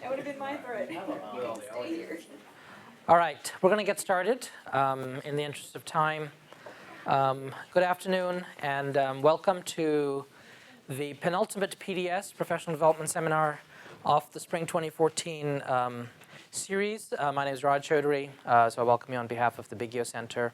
That would have been my threat. Stay here. All right, we're going to get started in the interest of time. Good afternoon and welcome to the penultimate PDS, Professional Development Seminar of the Spring 2014 series. My name is Chaudhury, so I welcome you on behalf of the Big Center.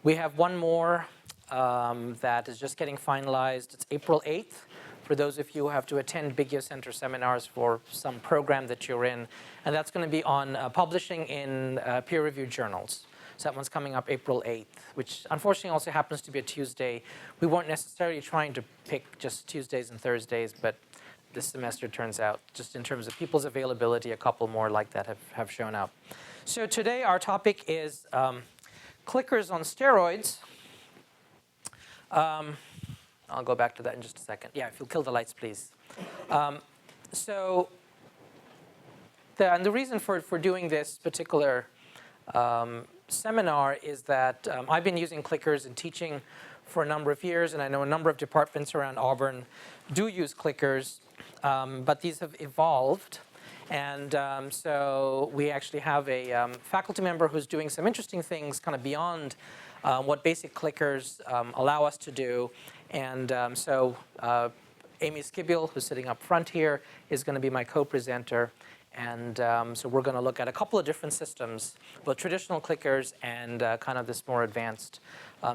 We have one more that is just getting finalized. It's April 8th. For those of you who have to attend Big Center seminars for some program that you're in. And that's going to be on publishing in peer-reviewed journals. So that one's coming up April 8th, which unfortunately also happens to be a Tuesday. We weren't necessarily trying to pick just Tuesdays and Thursdays, but this semester turns out, just in terms of people's availability, a couple more like that have shown up. So today our topic is clickers on steroids. I'll go back to that in just a second. Yeah, if you'll kill the lights, please. And the reason for doing this particular seminar is that I've been using clickers and teaching for a number of years, and I know a number of departments around Auburn do use clickers, but these have evolved. And so we actually have a faculty member who's doing some interesting things kind of beyond what basic clickers allow us to do. And so Amy Skibiel, who's sitting up front here, is going to be my co-presenter. And so we're going to look at a couple of different systems, both traditional clickers and kind of this more advanced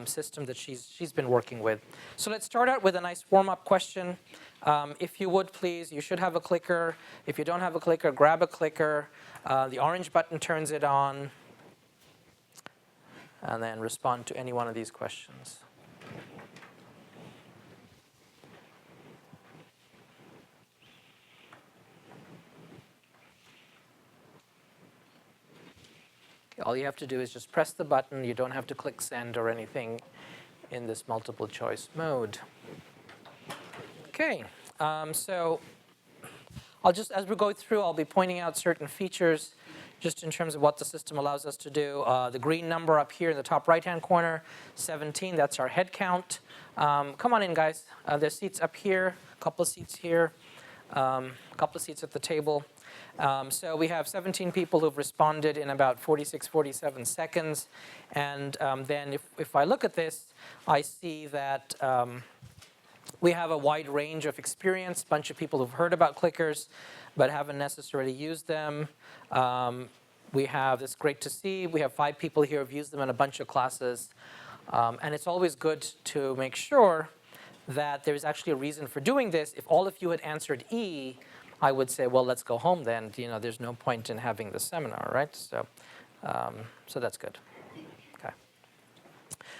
system that she's been working with. So let's start out with a nice warm-up question. If you would, please, you should have a clicker. If you don't have a clicker, grab a clicker. The orange button turns it on. And then respond to any one of these questions. All you have to do is just press the button. You don't have to click send or anything in this multiple choice mode. Okay, so I'll just, as we go through, I'll be pointing out certain features just in terms of what the system allows us to do. The green number up here in the top right-hand corner, 17, that's our head count. Come on in, guys. There's seats up here, a couple of seats here, a couple of seats at the table. So we have 17 people who've responded in about 46, 47 seconds. And then if I look at this, I see that we have a wide range of experience, a bunch of people who've heard about clickers but haven't necessarily used them. We have, it's great to see, we have 5 people here who've used them in a bunch of classes. And it's always good to make sure that there's actually a reason for doing this. If all of you had answered E, I would say, well, let's go home then. You know, there's no point in having the seminar, right? So, so that's good. Okay.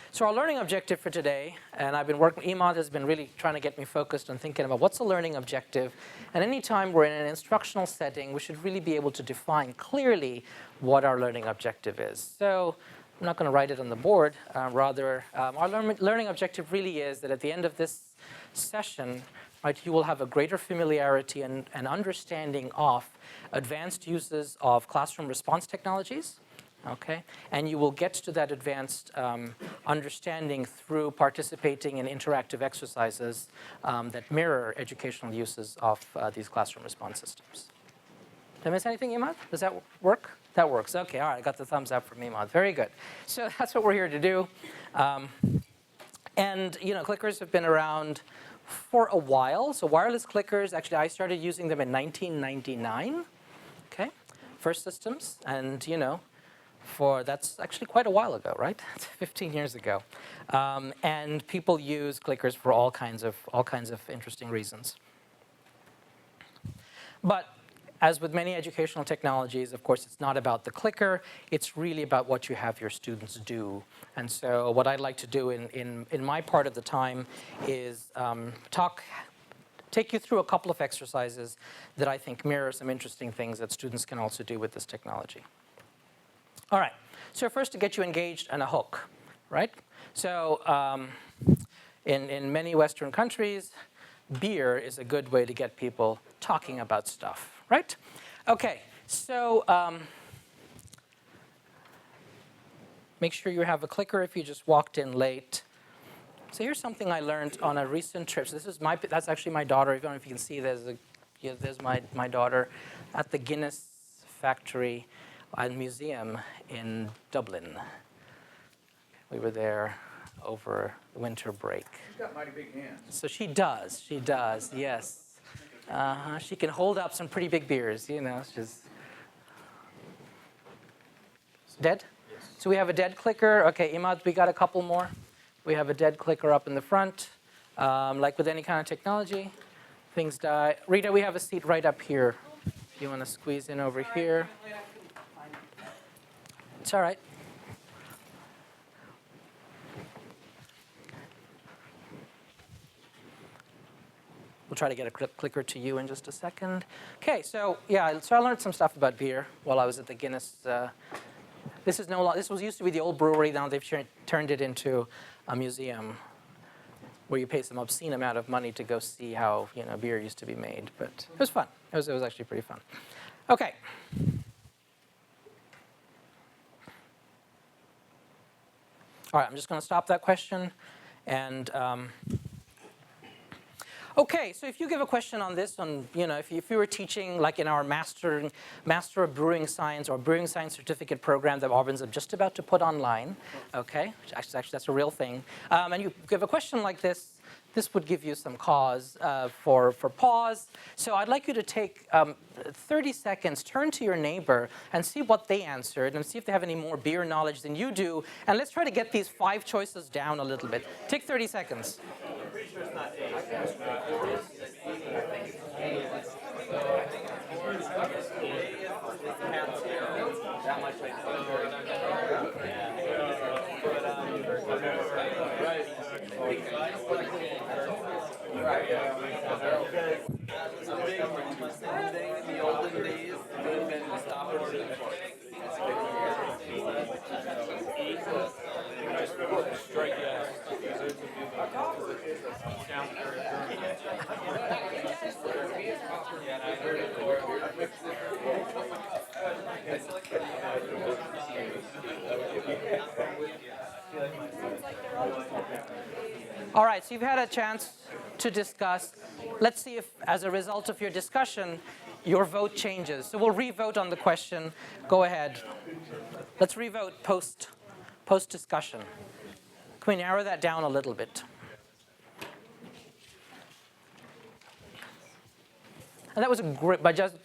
So our learning objective for today, and I've been working, Emad has been really trying to get me focused on thinking about what's the learning objective. And anytime we're in an instructional setting, we should really be able to define clearly what our learning objective is. So I'm not going to write it on the board. Rather, our learning objective really is that at the end of this session, right, you will have a greater familiarity and understanding of advanced uses of classroom response technologies, okay? And you will get to that advanced understanding through participating in interactive exercises that mirror educational uses of these classroom response systems. Did I miss anything, Emad? Does that work? That works. Okay, all right, I got the thumbs up from Emad. Very good. So that's what we're here to do. And, you know, clickers have been around for a while. So wireless clickers, actually, I started using them in 1999, okay? First systems, and, you know, that's actually quite a while ago, right? It's 15 years ago. And people use clickers for all kinds of interesting reasons. But as with many educational technologies, of course, it's not about the clicker. It's really about what you have your students do. And so what I'd like to do in my part of the time is take you through a couple of exercises that I think mirror some interesting things that students can also do with this technology. All right. So first, to get you engaged and a hook, right? So in many Western countries, beer is a good way to get people talking about stuff. Right? Okay, so make sure you have a clicker if you just walked in late. So here's something I learned on a recent trip. So that's actually my daughter. I don't know if you can see, there's a Yeah, there's my daughter at the Guinness factory and museum in Dublin. We were there over the winter break. She's got mighty big hands. So she does, yes. She can hold up some pretty big beers, she's... Dead? Yes. So we have a dead clicker. Okay, Imad, we got a couple more. We have a dead clicker up in the front. Like with any kind of technology, things die. Rita, we have a seat right up here. You want to squeeze in over here? It's all right. We'll try to get a clicker to you in just a second. Okay, so I learned some stuff about beer while I was at the Guinness. This was used to be the old brewery. Now they've turned it into a museum where you pay some obscene amount of money to go see how beer used to be made. But it was fun. It was actually pretty fun. Okay. All right, I'm just going to stop that question. And okay, so if you give a question on this, if you were teaching like in our Master of Brewing Science or Brewing Science Certificate program that Auburn's just about to put online, okay, actually that's a real thing, and you give a question like this would give you some cause for pause. So I'd like you to take 30 seconds, turn to your neighbor, and see what they answered, and see if they have any more beer knowledge than you do. And let's try to get these 5 choices down a little bit. Take 30 seconds. I'm pretty sure it's not A. That much like in the olden days, they've been stopping strike yes. All right, so you've had a chance to discuss. Let's see if, as a result of your discussion, your vote changes. So we'll re-vote on the question. Go ahead. Let's re-vote post-discussion. Can we narrow that down a little bit? And that was a great, but just,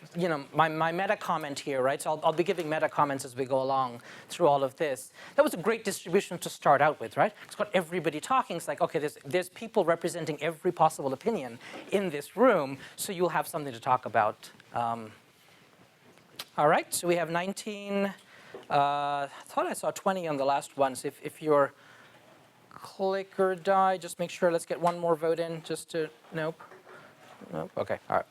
my meta comment here, right? So I'll be giving meta comments as we go along through all of this. That was a great distribution to start out with, right? It's got everybody talking. It's like, okay, there's people representing every possible opinion in this room, so you'll have something to talk about. All right, so we have 19. I thought I saw 20 on the last one. So if your clicker died, just make sure, let's get one more vote in just to, nope. Okay, all right.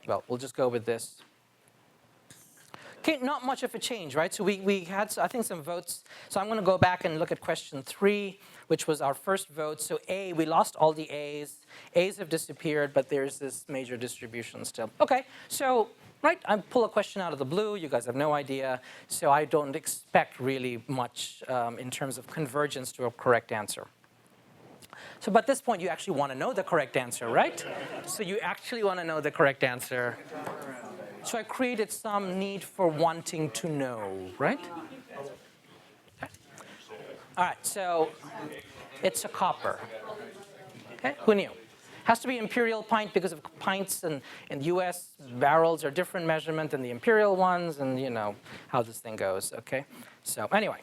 Well, we'll just go with this. Okay, not much of a change, right? So we had, I think, some votes. So I'm going to go back and look at question 3, which was our first vote. So A, we lost all the A's. A's have disappeared, but there's this major distribution still. Okay, so, right, I pull a question out of the blue. You guys have no idea. So I don't expect really much in terms of convergence to a correct answer. So but at this point, you actually want to know the correct answer, right? So you actually want to know the correct answer. So I created some need for wanting to know, right? Okay. All right, so it's a copper. Okay, who knew? Has to be imperial pint because of pints and in the US, barrels are different measurement than the imperial ones, and you know how this thing goes, okay? So anyway,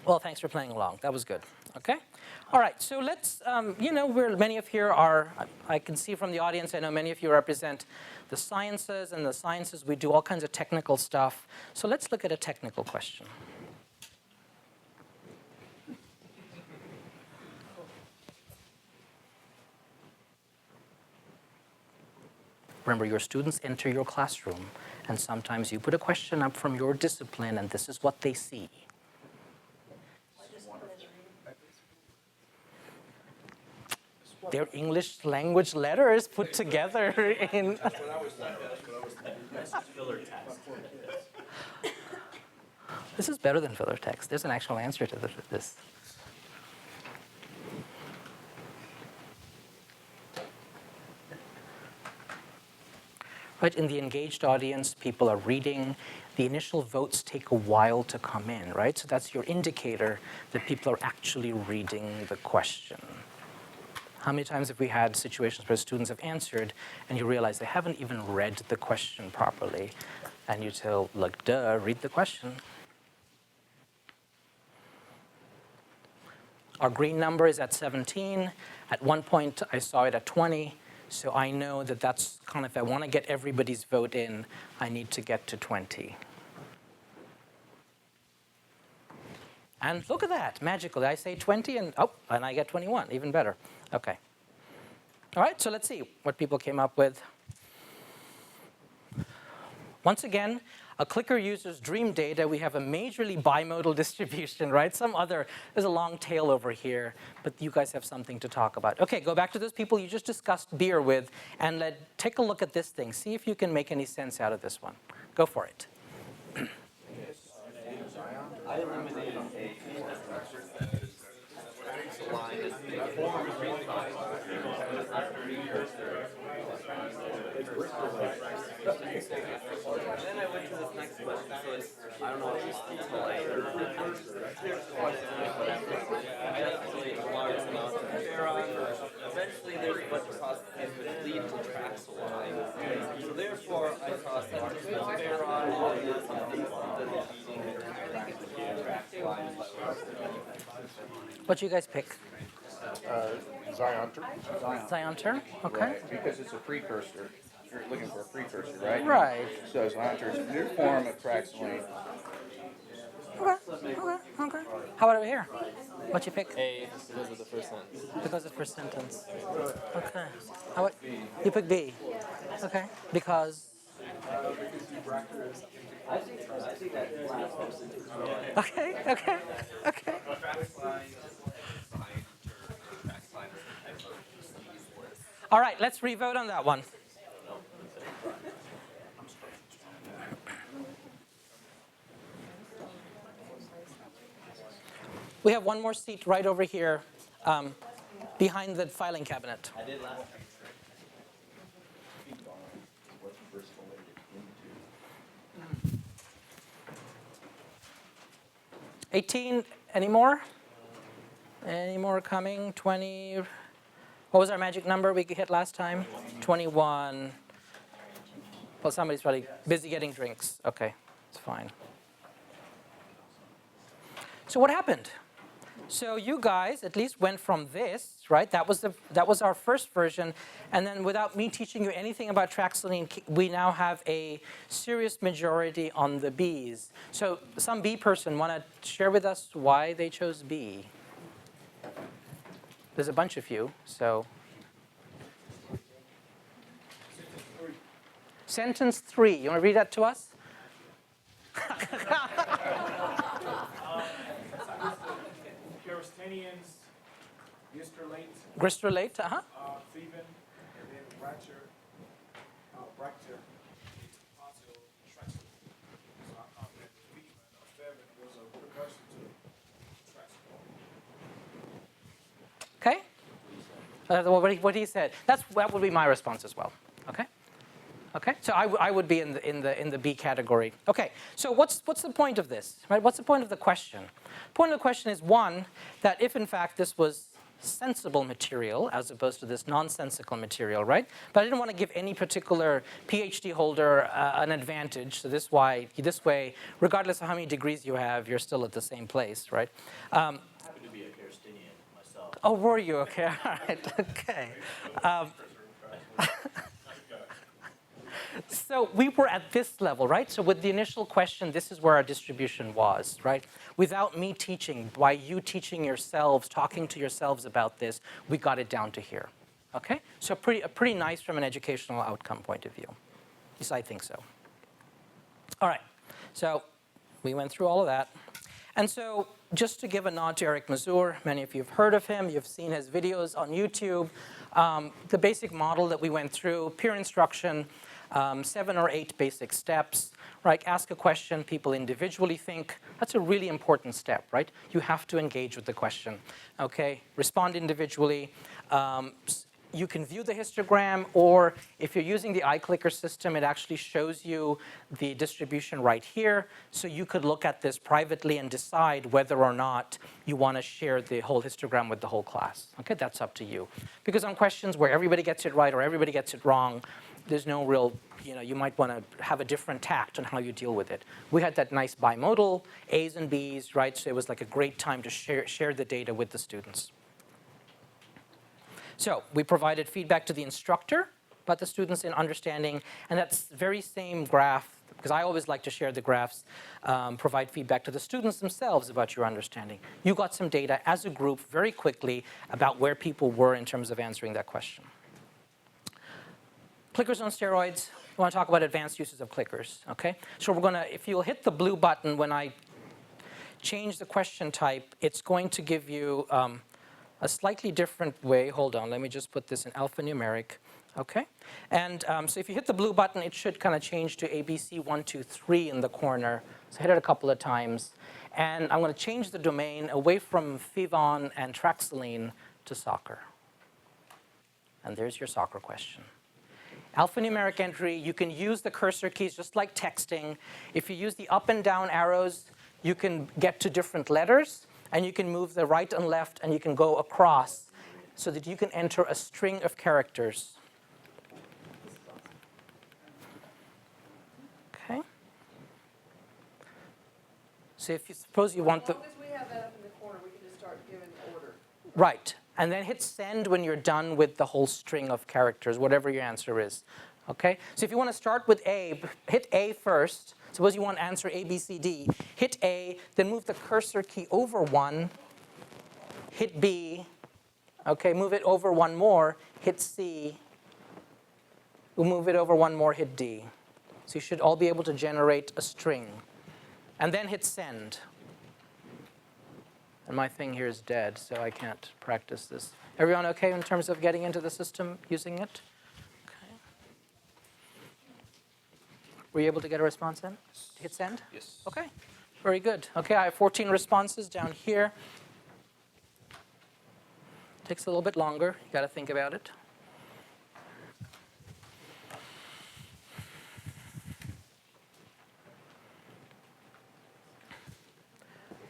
well, thanks for playing along. That was good, okay? All right, so let's, many of you are, I can see from the audience, I know many of you represent the sciences, and the sciences, we do all kinds of technical stuff. So let's look at a technical question. Remember, your students enter your classroom, and sometimes you put a question up from your discipline, and this is what they see. Their English language letters put together in... This is better than filler text. There's an actual answer to this. right? In the engaged audience, people are reading. The initial votes take a while to come in, right? So that's your indicator that people are actually reading the question. How many times have we had situations where students have answered and you realize they haven't even read the question properly? And you tell, like, duh, read the question. Our green number is at 17. At one point, I saw it at 20. So I know that that's kind of, if I want to get everybody's vote in, I need to get to 20. And look at that, magically. I say 20 and I get 21, even better. Okay. All right, so let's see what people came up with. Once again, a clicker user's dream data, we have a majorly bimodal distribution, right? There's a long tail over here, but you guys have something to talk about. Okay, go back to those people you just discussed beer with, and take a look at this thing. See if you can make any sense out of this one. Go for it. I eliminated a line as the then I went to this next question, so it's, I don't know, until I cleared the question or whatever. I estimate a large amount of ferron. Eventually there's a bunch of processes which lead to tracks Y. So therefore I saw something with ferron and then something What do you guys pick? Zionter. Zionter? Okay. Right, because it's a precursor. You're looking for a precursor, right? Right. So Zionter is a new form of Traxylene. Okay. How about over here? What you pick? A, because of the first sentence. Because of first sentence. Okay. How about you pick B? Okay. Because. Okay. All right, let's re-vote on that one. We have one more seat right over here behind the filing cabinet. I did last. 18, any more? Any more coming? 20. What was our magic number we hit last time? 21. Well, somebody's probably busy getting drinks. Okay, it's fine. So what happened? So you guys at least went from this, right? That was our first version. And then without me teaching you anything about Traxylene, we now have a serious majority on the Bs. So some B person want to share with us why they chose B? There's a bunch of you, so. Sentence 3, you want to read that to us? Kerostanians, Gistrolate, Gristrolate, Theban, and then Bracter, Pontil, Traxel. So I thought that Theban or Theban was a precursor to Traxel. Okay. What he said. That would be my response as well. Okay. Okay. So I would be in the B category. Okay. So what's the point of this? Right? What's the point of the question? The point of the question is one, that if in fact this was sensible material as opposed to this nonsensical material, right? But I didn't want to give any particular PhD holder an advantage. So this way, regardless of how many degrees you have, you're still at the same place, right? Happy to be a Kerostanian myself. Oh, were you? Okay, all right, okay. So we were at this level, right? So with the initial question, this is where our distribution was, right? Without me teaching, by you teaching yourselves, talking to yourselves about this, we got it down to here, okay? So pretty nice from an educational outcome point of view. At least I think so. All right, so we went through all of that. And so just to give a nod to Eric Mazur, many of you have heard of him, you've seen his videos on YouTube. The basic model that we went through, peer instruction, 7 or 8 basic steps, right? Ask a question, people individually think. That's a really important step, right? You have to engage with the question, okay? Respond individually. you can view the histogram, or if you're using the iClicker system, it actually shows you the distribution right here. So you could look at this privately and decide whether or not you want to share the whole histogram with the whole class. Okay, that's up to you. Because on questions where everybody gets it right or everybody gets it wrong, there's no real, you might want to have a different tact on how you deal with it. We had that nice bimodal, A's and B's, right? So it was like a great time to share the data with the students. So we provided feedback to the instructor about the students in understanding, and that's the very same graph, because I always like to share the graphs, provide feedback to the students themselves about your understanding. You got some data as a group very quickly about where people were in terms of answering that question. Clickers on steroids. We want to talk about advanced uses of clickers, okay? So we're going to, if you'll hit the blue button when I change the question type, it's going to give you a slightly different way. Hold on, let me just put this in alphanumeric, okay? And so if you hit the blue button, it should kind of change to ABC 1, 2, 3 in the corner. So hit it a couple of times. And I'm going to change the domain away from Fivon and Traxaline to soccer. And there's your soccer question. Alphanumeric entry, you can use the cursor keys just like texting. If you use the up and down arrows, you can get to different letters, and you can move the right and left, and you can go across so that you can enter a string of characters. Okay. So if you suppose you want the... As long as we have that up in the corner, we can just start giving order. Right. And then hit send when you're done with the whole string of characters, whatever your answer is. Okay? So if you want to start with A, hit A first. Suppose you want to answer A, B, C, D. Hit A, then move the cursor key over one. Hit B. Okay, move it over one more. Hit C. We'll move it over one more. Hit D. So you should all be able to generate a string. And then hit send. And my thing here is dead, so I can't practice this. Everyone okay in terms of getting into the system using it? Okay. Were you able to get a response in? Hit send? Yes. Okay, very good. Okay, I have 14 responses down here. Takes a little bit longer. You got to think about it.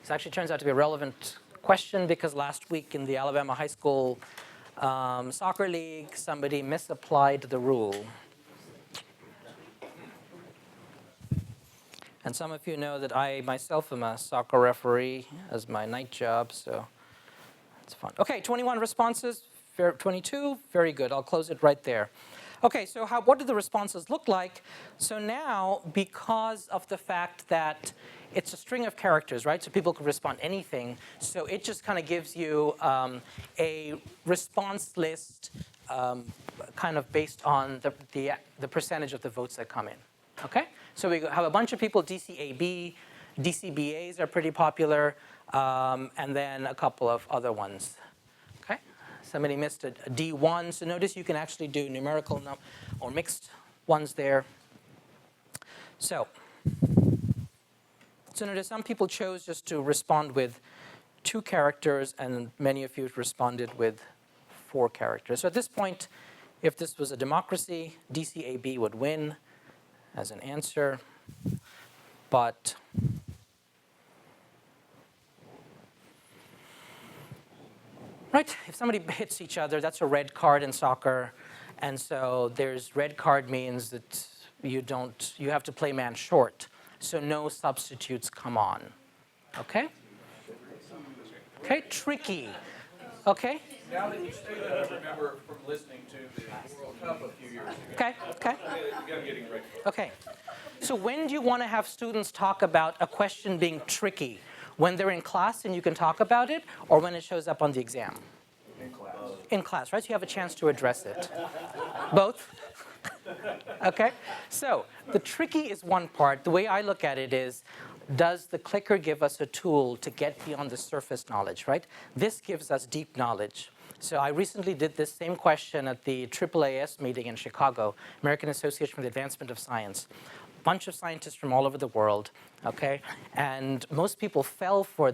This actually turns out to be a relevant question because last week in the Alabama High School Soccer League, somebody misapplied the rule. And some of you know that I myself am a soccer referee as my night job, so it's fun. Okay, 21 responses, 22, very good. I'll close it right there. Okay, so what do the responses look like? So now, because of the fact that it's a string of characters, right? So people can respond anything. So it just kind of gives you a response list kind of based on the percentage of the votes that come in. Okay? So we have a bunch of people, DCAB, DCBAs are pretty popular, and then a couple of other ones. Okay? Somebody missed a D1. So notice you can actually do numerical or mixed ones there. So notice some people chose just to respond with 2 characters, and many of you responded with 4 characters. So at this point, if this was a democracy, DCAB would win as an answer. But right, if somebody hits each other, that's a red card in soccer. And so there's red card means that you have to play man short. So no substitutes come on. Okay? Okay, tricky. Okay? Now that you say that, I remember from listening to the World Cup a few years ago. Okay, okay. I'm getting ready. Okay. So when do you want to have students talk about a question being tricky? When they're in class and you can talk about it, or when it shows up on the exam? In class. In class, right? So you have a chance to address it. Both? Okay? So the tricky is one part. The way I look at it is, does the clicker give us a tool to get beyond the surface knowledge, right? This gives us deep knowledge. So I recently did this same question at the AAAS meeting in Chicago, American Association for the Advancement of Science. bunch of scientists from all over the world, okay? And most people fell for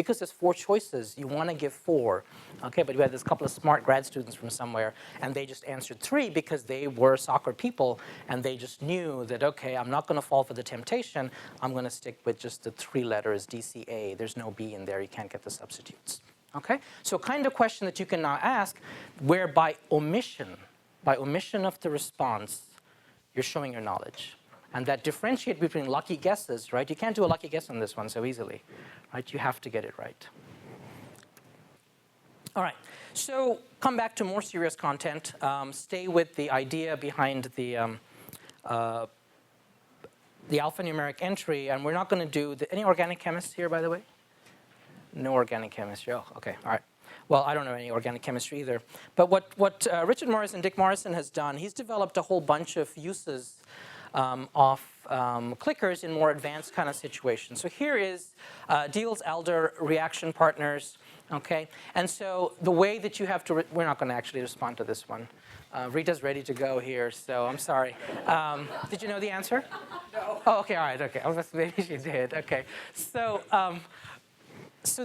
because there's 4 choices, you want to give 4, okay? But you had this couple of smart grad students from somewhere, and they just answered 3 because they were soccer people, and they just knew that, okay, I'm not going to fall for the temptation. I'm going to stick with just the 3 letters, DCA. There's no B in there. You can't get the substitutes, okay? So kind of question that you can now ask where by omission of the response, you're showing your knowledge. And that differentiate between lucky guesses, right? You can't do a lucky guess on this one so easily, right? You have to get it right. All right, so come back to more serious content. Stay with the idea behind the alphanumeric entry, and we're not going to do any organic chemists here, by the way? No organic chemistry. Oh, okay, all right. Well, I don't know any organic chemistry either. But what Richard Morris and Dick Morrison has done, he's developed a whole bunch of uses of clickers in more advanced kind of situations. So here is Diels-Alder reaction partners, okay? And so the way that you have to, we're not going to actually respond to this one. Rita's ready to go here, so I'm sorry. Did you know the answer? No. Oh, okay, all right, okay. Maybe she did, okay. So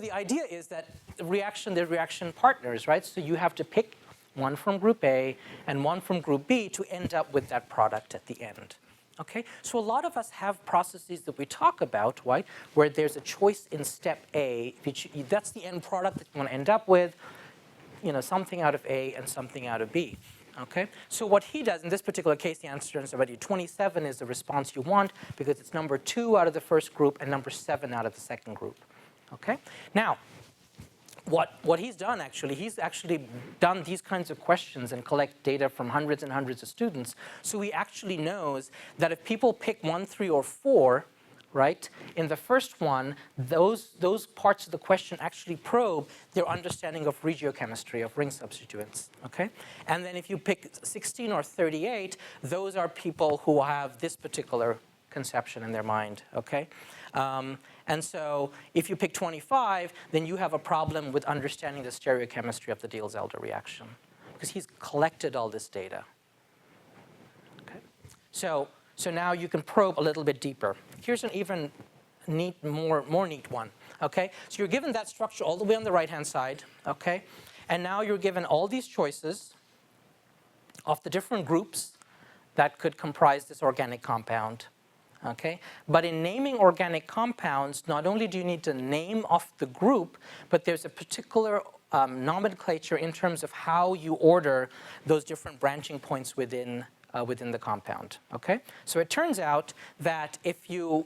the idea is that they're reaction partners, right? So you have to pick one from group A and one from group B to end up with that product at the end. Okay, so a lot of us have processes that we talk about, right, where there's a choice in step A. That's the end product that you want to end up with, something out of A and something out of B. Okay, so what he does in this particular case, the answer is already 27 is the response you want because it's number 2 out of the first group and number 7 out of the second group. Okay, now, what he's done actually, he's actually done these kinds of questions and collect data from hundreds and hundreds of students. So he actually knows that if people pick 1, 3, or 4, right, in the first one, those parts of the question actually probe their understanding of regiochemistry, of ring substituents, okay? And then if you pick 16 or 38, those are people who have this particular conception in their mind, okay? And so if you pick 25, then you have a problem with understanding the stereochemistry of the Diels-Alder reaction because he's collected all this data. Okay? So now you can probe a little bit deeper. Here's an even more neat one. Okay? So you're given that structure all the way on the right-hand side. Okay? And now you're given all these choices of the different groups that could comprise this organic compound. Okay? But in naming organic compounds, not only do you need to name off the group, but there's a particular nomenclature in terms of how you order those different branching points within the compound. Okay? So it turns out that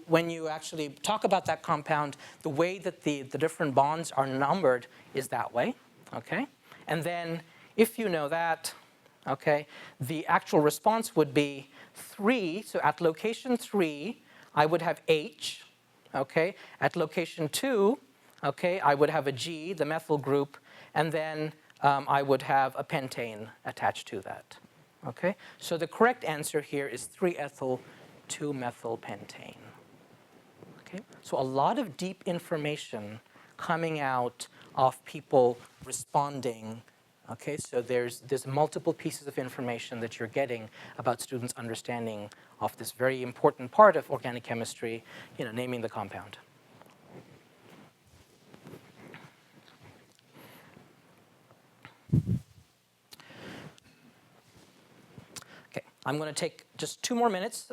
when you actually talk about that compound, the way that the different bonds are numbered is that way. Okay? And then if you know that, okay, the actual response would be 3, so at location 3, I would have H, okay? At location 2, okay, I would have a G, the methyl group, and then I would have a pentane attached to that, okay? So the correct answer here is 3-ethyl 2-methylpentane, okay? So a lot of deep information coming out of people responding. Okay, so there's multiple pieces of information that you're getting about students' understanding of this very important part of organic chemistry, naming the compound. Okay, I'm going to take just 2 more minutes.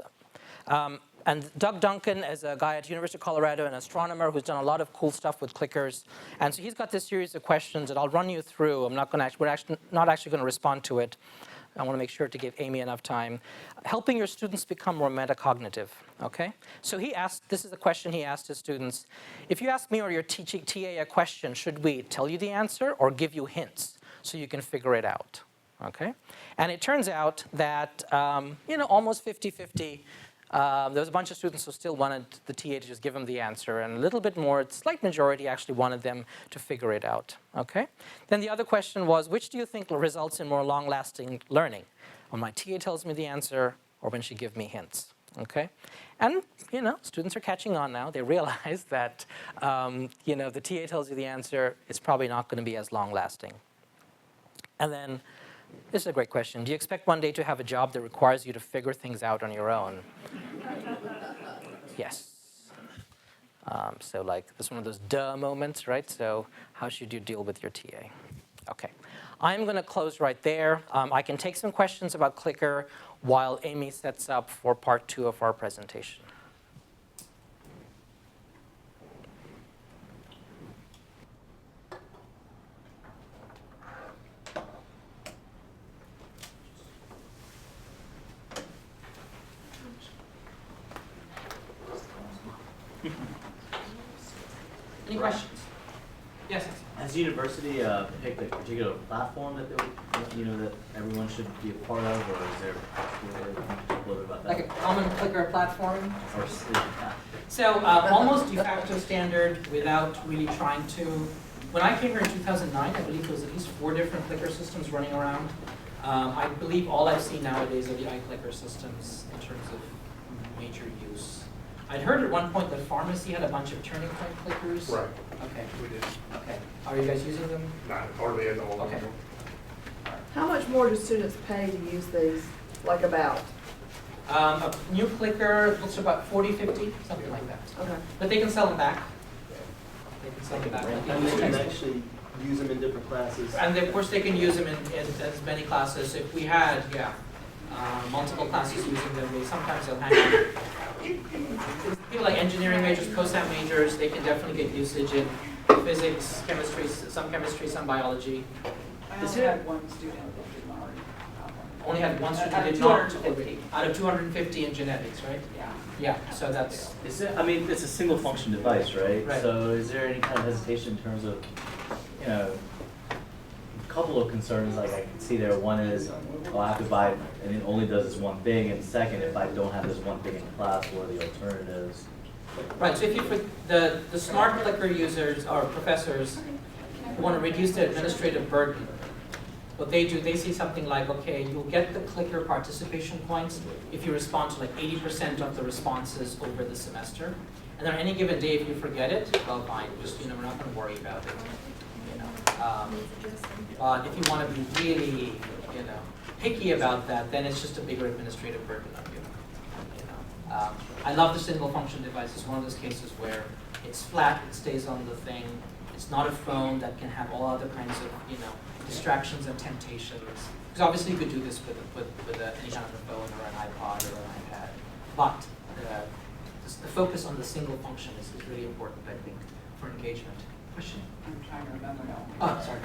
And Doug Duncan is a guy at University of Colorado, an astronomer who's done a lot of cool stuff with clickers. And so he's got this series of questions that I'll run you through. We're not actually going to respond to it. I want to make sure to give Amy enough time. Helping your students become more metacognitive, okay? So this is the question he asked his students. If you ask me or your TA a question, should we tell you the answer or give you hints so you can figure it out, okay? And it turns out that, almost 50-50, there was a bunch of students who still wanted the TA to just give them the answer, and a little bit more, a slight majority actually wanted them to figure it out, okay? Then the other question was, which do you think results in more long-lasting learning? When my TA tells me the answer, or when she gives me hints, okay? And, students are catching on now. They realize that, the TA tells you the answer, it's probably not going to be as long-lasting. And then, this is a great question. Do you expect one day to have a job that requires you to figure things out on your own? Yes. So like, this is one of those duh moments, right? So how should you deal with your TA? Okay. I'm going to close right there. I can take some questions about Clicker while Amy sets up for part 2 of our presentation. Any questions? Yes. Has the university picked a particular platform that they would, that everyone should be a part of, or is there a little bit about that? Like a common Clicker platform? Or So almost de facto standard without really trying to. When I came here in 2009, I believe there was at least 4 different Clicker systems running around. I believe all I've seen nowadays are the iClicker systems in terms of major use. I'd heard at one point that pharmacy had a bunch of turning point clickers. Right, Okay. we did. Okay. Are you guys using them? Not hardly at all. Okay. How much more do students pay to use these, like about? A new clicker looks about 40, 50, something like that. Okay. But they can sell them back. They can sell them back. And you can actually use them in different classes. And of course, they can use them in as many classes. If we had, multiple classes using them, sometimes they'll hang out. People like engineering majors, COSAM majors, they can definitely get usage in physics, chemistry, some biology. I only had one student that did not already have one. Only had one student Out who of did not. 250. Out of 250 in genetics, right? Yeah. Yeah, so that's, Is it, I mean, it's a single function device, right? Right. So is there any kind of hesitation in terms of, a couple of concerns like I can see there. One is, well, I have to buy, and it only does this one thing. And second, if I don't have this one thing in class, what are the alternatives? right, so if you put the smart clicker users or professors who want to reduce their administrative burden, what they do, they see something like, okay, you'll get the clicker participation points if you respond to like 80% of the responses over the semester. And then on any given day, if you forget it, well, fine, just, we're not going to worry about it. But if you want to be really, picky about that, then it's just a bigger administrative burden on you. I love the single function device. It's one of those cases where it's flat, it stays on the thing. It's not a phone that can have all other kinds of, distractions and temptations. Because obviously you could do this with any kind of a phone or an iPod or an iPad. But the focus on the single function is really important, I think, for engagement. Question? I'm trying to remember now. Oh, sorry. I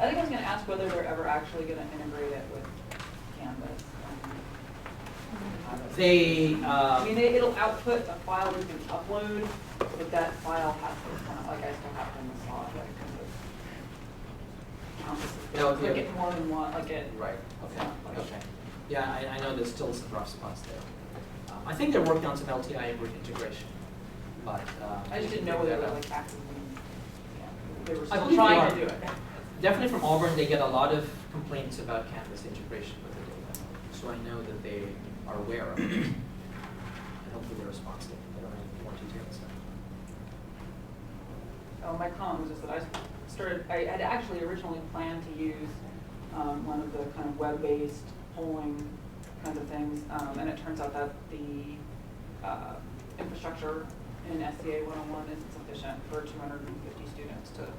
think I was going to ask whether they're ever actually going to integrate it with Canvas. I mean, it'll output a file we can upload, but that file has to kind of, like, I still have to massage it. No, Click yeah. it more than one, like it. Right, okay, Like- okay. Yeah, I know there's still some rough spots there. I think they're working on some LTI integration, but. I just didn't know whether they're like actively, they were I still believe trying they to do are. it. Definitely from Auburn, they get a lot of complaints about Canvas integration with the data. So I know that they are aware of it. And hopefully they're responsive. I don't have more details. Oh, my comment was just that I had actually originally planned to use one of the kind of web-based polling kinds of things, and it turns out that the infrastructure in SCA 101 isn't sufficient for 250 students to To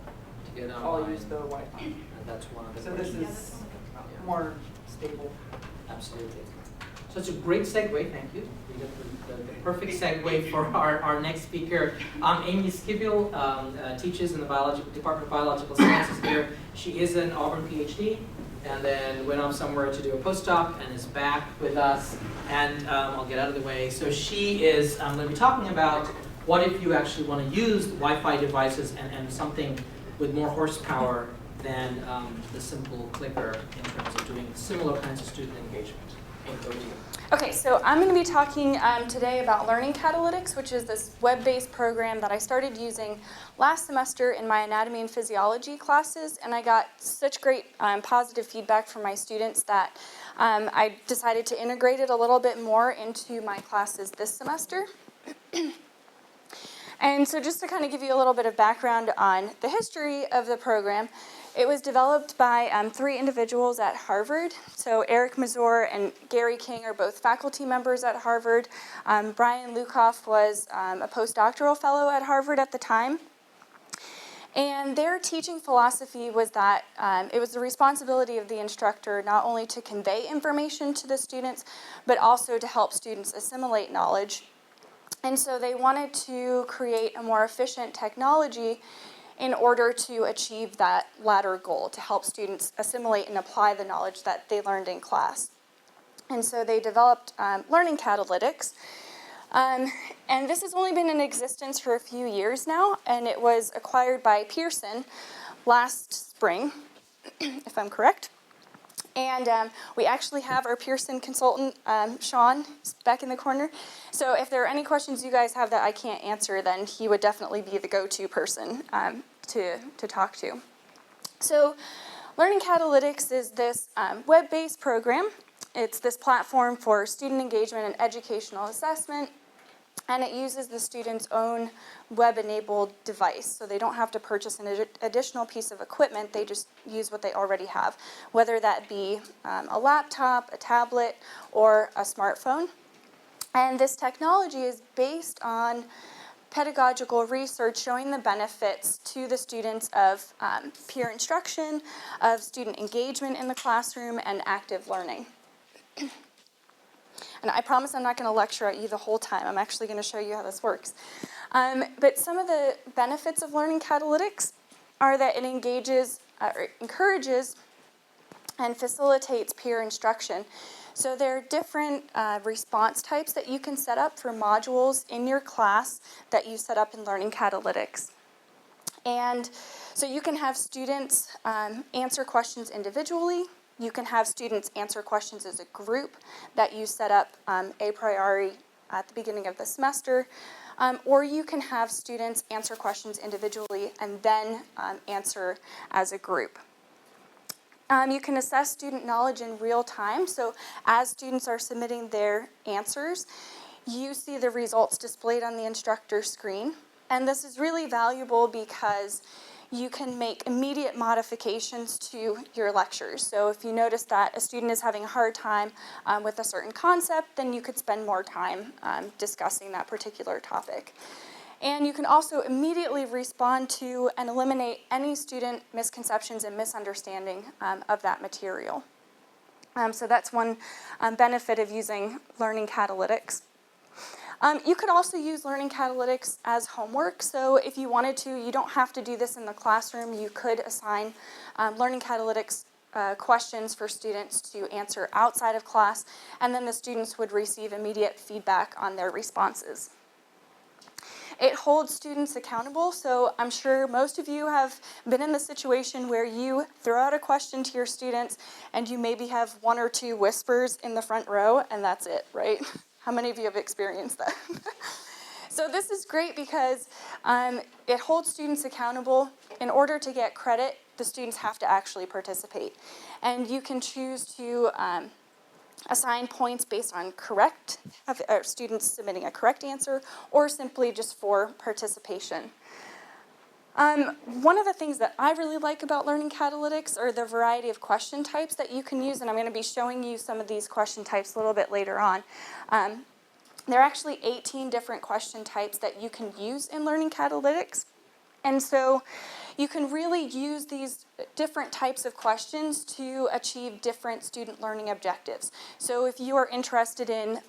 get all online. use the Wi-Fi. And that's one of the So this questions. is Yeah. more stable. Absolutely. So it's a great segue, thank you. We got the perfect segue for our next speaker. Amy Skibiel teaches in the Department of Biological Sciences here. She is an Auburn PhD and then went off somewhere to do a postdoc and is back with us. And I'll get out of the way. So she is going to be talking about what if you actually want to use Wi-Fi devices and something with more horsepower than the simple clicker in terms of doing similar kinds of student engagement. Amy, over to you. Okay, so I'm going to be talking today about Learning Catalytics, which is this web-based program that I started using last semester in my anatomy and physiology classes, and I got such great positive feedback from my students that I decided to integrate it a little bit more into my classes this semester. And so just to kind of give you a little bit of background on the history of the program, It was developed by 3 individuals at Harvard. So Eric Mazur and Gary King are both faculty members at Harvard. Brian Lukoff was a postdoctoral fellow at Harvard at the time. And their teaching philosophy was that it was the responsibility of the instructor not only to convey information to the students, but also to help students assimilate knowledge. And so they wanted to create a more efficient technology in order to achieve that latter goal, to help students assimilate and apply the knowledge that they learned in class. And so they developed learning catalytics. And this has only been in existence for a few years now, and it was acquired by Pearson last spring, if I'm correct. And we actually have our Pearson consultant, Sean, back in the corner. So if there are any questions you guys have that I can't answer, then he would definitely be the go-to person to talk to. So Learning Catalytics is this web-based program. It's this platform for student engagement and educational assessment, and it uses the student's own web-enabled device. So they don't have to purchase an additional piece of equipment, they just use what they already have, whether that be a laptop, a tablet, or a smartphone. And this technology is based on pedagogical research showing the benefits to the students of peer instruction, of student engagement in the classroom, and active learning. And I promise I'm not going to lecture at you the whole time. I'm actually going to show you how this works. But some of the benefits of Learning Catalytics are that it encourages and facilitates peer instruction. So there are different response types that you can set up for modules in your class that you set up in Learning Catalytics. And so you can have students answer questions individually. You can have students answer questions as a group that you set up a priori at the beginning of the semester. Or you can have students answer questions individually and then answer as a group. You can assess student knowledge in real time. So as students are submitting their answers, you see the results displayed on the instructor screen. And this is really valuable because you can make immediate modifications to your lectures. So if you notice that a student is having a hard time with a certain concept, then you could spend more time discussing that particular topic. And you can also immediately respond to and eliminate any student misconceptions and misunderstanding of that material. So that's one benefit of using Learning Catalytics. You could also use Learning Catalytics as homework. So if you wanted to, you don't have to do this in the classroom. You could assign Learning Catalytics questions for students to answer outside of class, and then the students would receive immediate feedback on their responses. It holds students accountable, so I'm sure most of you have been in the situation where you throw out a question to your students and you maybe have 1 or 2 whispers in the front row, and that's it, right? How many of you have experienced that? So this is great because it holds students accountable. In order to get credit, the students have to actually participate. And you can choose to assign points based on students submitting a correct answer, or simply just for participation. One of the things that I really like about Learning Catalytics are the variety of question types that you can use, and I'm going to be showing you some of these question types a little bit later on. There are actually 18 different question types that you can use in Learning Catalytics, and so you can really use these different types of questions to achieve different student learning objectives. So if you are interested in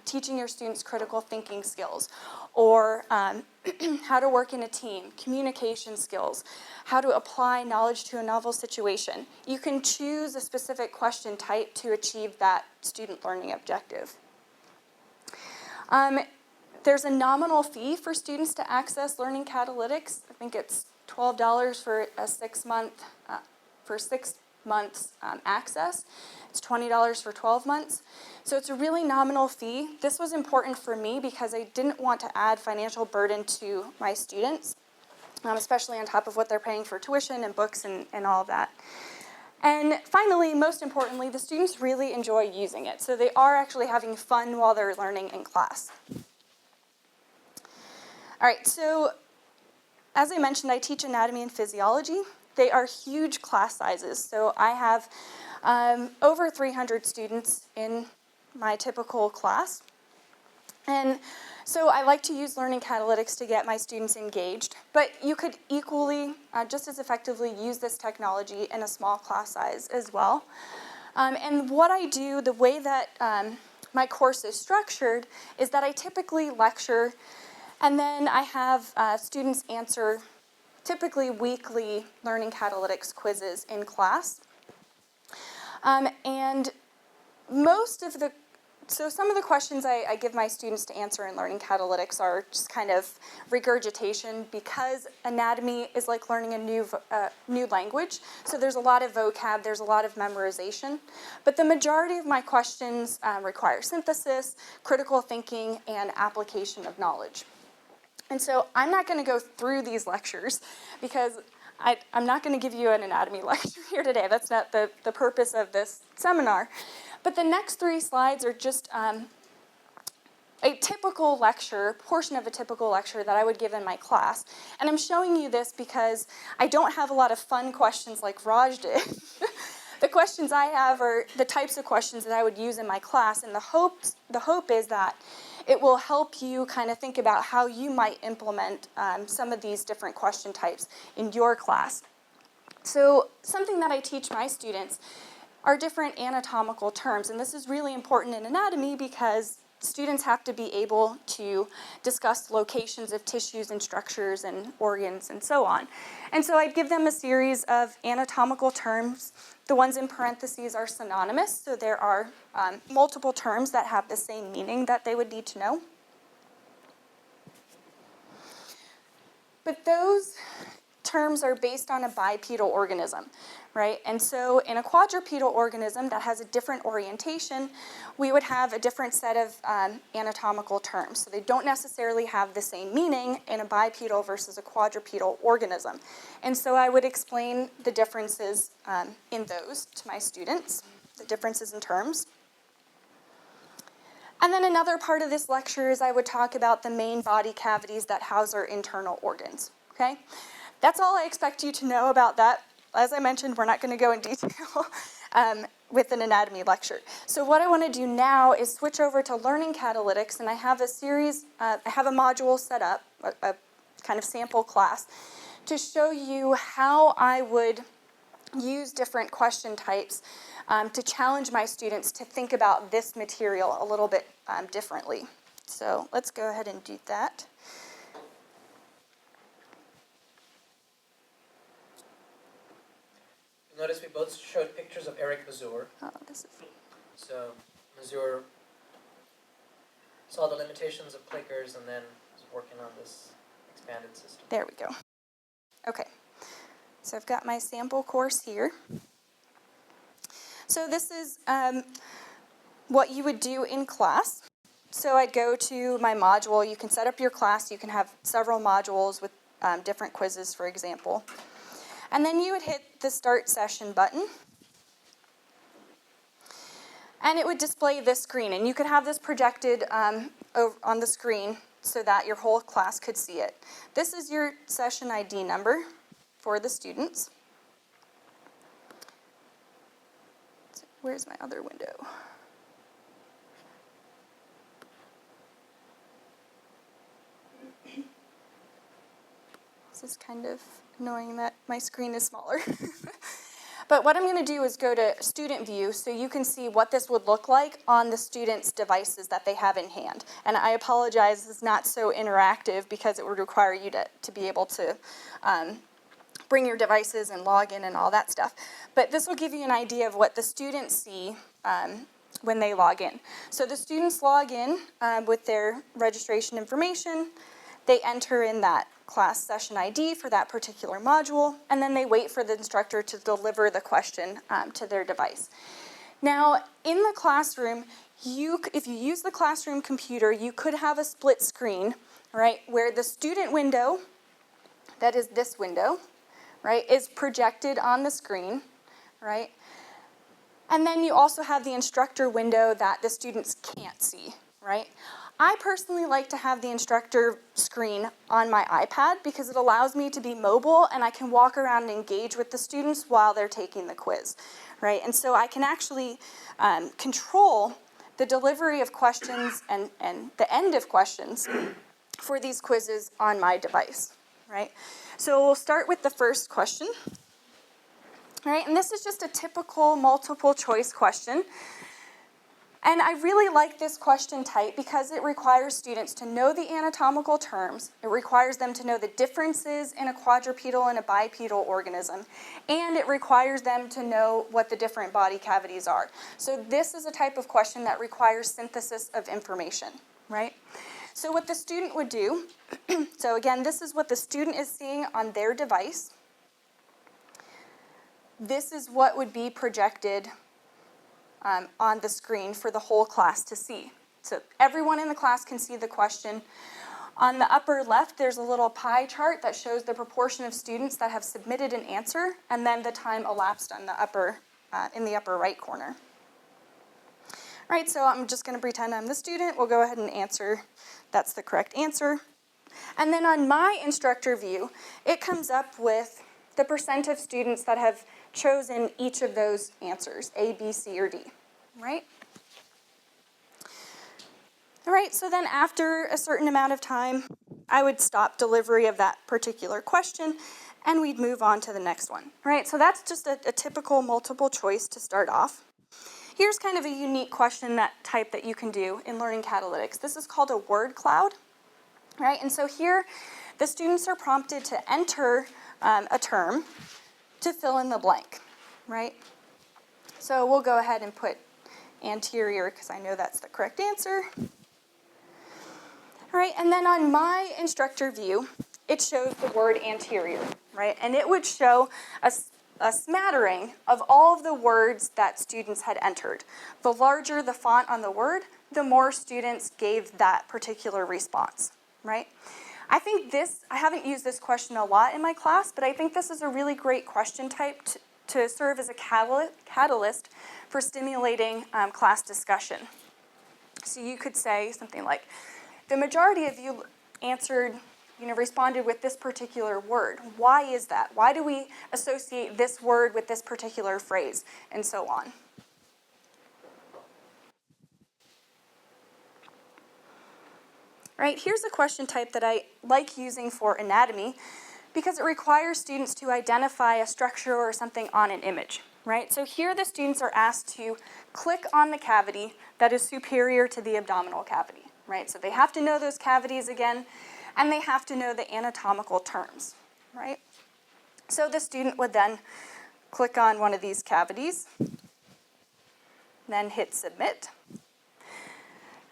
teaching your students critical thinking skills, or how to work in a team, communication skills, how to apply knowledge to a novel situation, you can choose a specific question type to achieve that student learning objective. There's a nominal fee for students to access Learning Catalytics. I think it's $12 for a 6 months access. It's $20 for 12 months. So it's a really nominal fee. This was important for me because I didn't want to add financial burden to my students, especially on top of what they're paying for tuition and books and all of that. And finally, most importantly, the students really enjoy using it. So they are actually having fun while they're learning in class. All right, so as I mentioned, I teach anatomy and physiology. they are huge class sizes. So I have over 300 students in my typical class. And so I like to use learning catalytics to get my students engaged, but you could equally, just as effectively, use this technology in a small class size as well. And what I do, the way that my course is structured, is that I typically lecture, and then I have students answer typically weekly learning catalytics quizzes in class. And some of the questions I give my students to answer in learning catalytics are just kind of regurgitation, because anatomy is like learning a new language. So there's a lot of vocab, there's a lot of memorization. But the majority of my questions require synthesis, critical thinking, and application of knowledge. And so I'm not going to go through these lectures because I'm not going to give you an anatomy lecture here today. That's not the purpose of this seminar. But the next 3 slides are just a typical lecture, portion of a typical lecture that I would give in my class. And I'm showing you this because I don't have a lot of fun questions like Raj did. The questions I have are the types of questions that I would use in my class, and the hope is that it will help you kind of think about how you might implement some of these different question types in your class. So something that I teach my students are different anatomical terms, and this is really important in anatomy because students have to be able to discuss locations of tissues and structures and organs and so on. And so I'd give them a series of anatomical terms. The ones in parentheses are synonymous, so there are multiple terms that have the same meaning that they would need to know. But those terms are based on a bipedal organism, right? And so in a quadrupedal organism that has a different orientation, we would have a different set of anatomical terms. So they don't necessarily have the same meaning in a bipedal versus a quadrupedal organism. And so I would explain the differences in those to my students, the differences in terms. And then another part of this lecture is I would talk about the main body cavities that house our internal organs, okay? That's all I expect you to know about that. As I mentioned, we're not going to go in detail with an anatomy lecture. So what I want to do now is switch over to learning catalytics, and I have a series, I have a module set up, a kind of sample class, to show you how I would use different question types to challenge my students to think about this material a little bit differently. So let's go ahead and do that. Notice we both showed pictures of Eric Mazur. Oh, this is... So Mazur saw the limitations of clickers and then was working on this expanded system. There we go. Okay, so I've got my sample course here. So this is what you would do in class. So I'd go to my module. You can set up your class. You can have several modules with different quizzes, for example. And then you would hit the Start Session button. And it would display this screen. And you could have this projected on the screen so that your whole class could see it. This is your session ID number for the students. So where's my other window? This is kind of annoying that my screen is smaller. But what I'm going to do is go to student view so you can see what this would look like on the students' devices that they have in hand. And I apologize, it's not so interactive because it would require you to be able to bring your devices and log in and all that stuff. But this will give you an idea of what the students see when they log in. So the students log in with their registration information. They enter in that class session ID for that particular module, and then they wait for the instructor to deliver the question to their device. Now, in the classroom, if you use the classroom computer, you could have a split screen, right, where the student window, that is this window, right, is projected on the screen, right? And then you also have the instructor window that the students can't see, right? I personally like to have the instructor screen on my iPad because it allows me to be mobile and I can walk around and engage with the students while they're taking the quiz, right? And so I can actually control the delivery of questions and the end of questions for these quizzes on my device, right? So we'll start with the first question, right? And this is just a typical multiple choice question. And I really like this question type because it requires students to know the anatomical terms, it requires them to know the differences in a quadrupedal and a bipedal organism, and it requires them to know what the different body cavities are. So this is a type of question that requires synthesis of information, right? So what the student would do, so again, this is what the student is seeing on their device. This is what would be projected on the screen for the whole class to see. So everyone in the class can see the question. On the upper left, there's a little pie chart that shows the proportion of students that have submitted an answer, and then the time elapsed on the in the upper right corner. All right, so I'm just going to pretend I'm the student. We'll go ahead and answer. That's the correct answer. And then on my instructor view, it comes up with the percent of students that have chosen each of those answers, A, B, C, or D, right? All right, so then after a certain amount of time, I would stop delivery of that particular question, and we'd move on to the next one, right? So that's just a typical multiple choice to start off. Here's kind of a unique question type that you can do in learning catalytics. This is called a word cloud, right? And so here, the students are prompted to enter a term to fill in the blank, right? So we'll go ahead and put anterior because I know that's the correct answer. All right, and then on my instructor view, it shows the word anterior, right? And it would show a smattering of all of the words that students had entered. The larger the font on the word, the more students gave that particular response, right? I think I haven't used this question a lot in my class, but I think this is a really great question type to serve as a catalyst for stimulating class discussion. So you could say something like, the majority of you responded with this particular word. Why is that? Why do we associate this word with this particular phrase? And so on. Right, here's a question type that I like using for anatomy because it requires students to identify a structure or something on an image, right? So here the students are asked to click on the cavity that is superior to the abdominal cavity, right? So they have to know those cavities again, and they have to know the anatomical terms, right? So the student would then click on one of these cavities, then hit submit.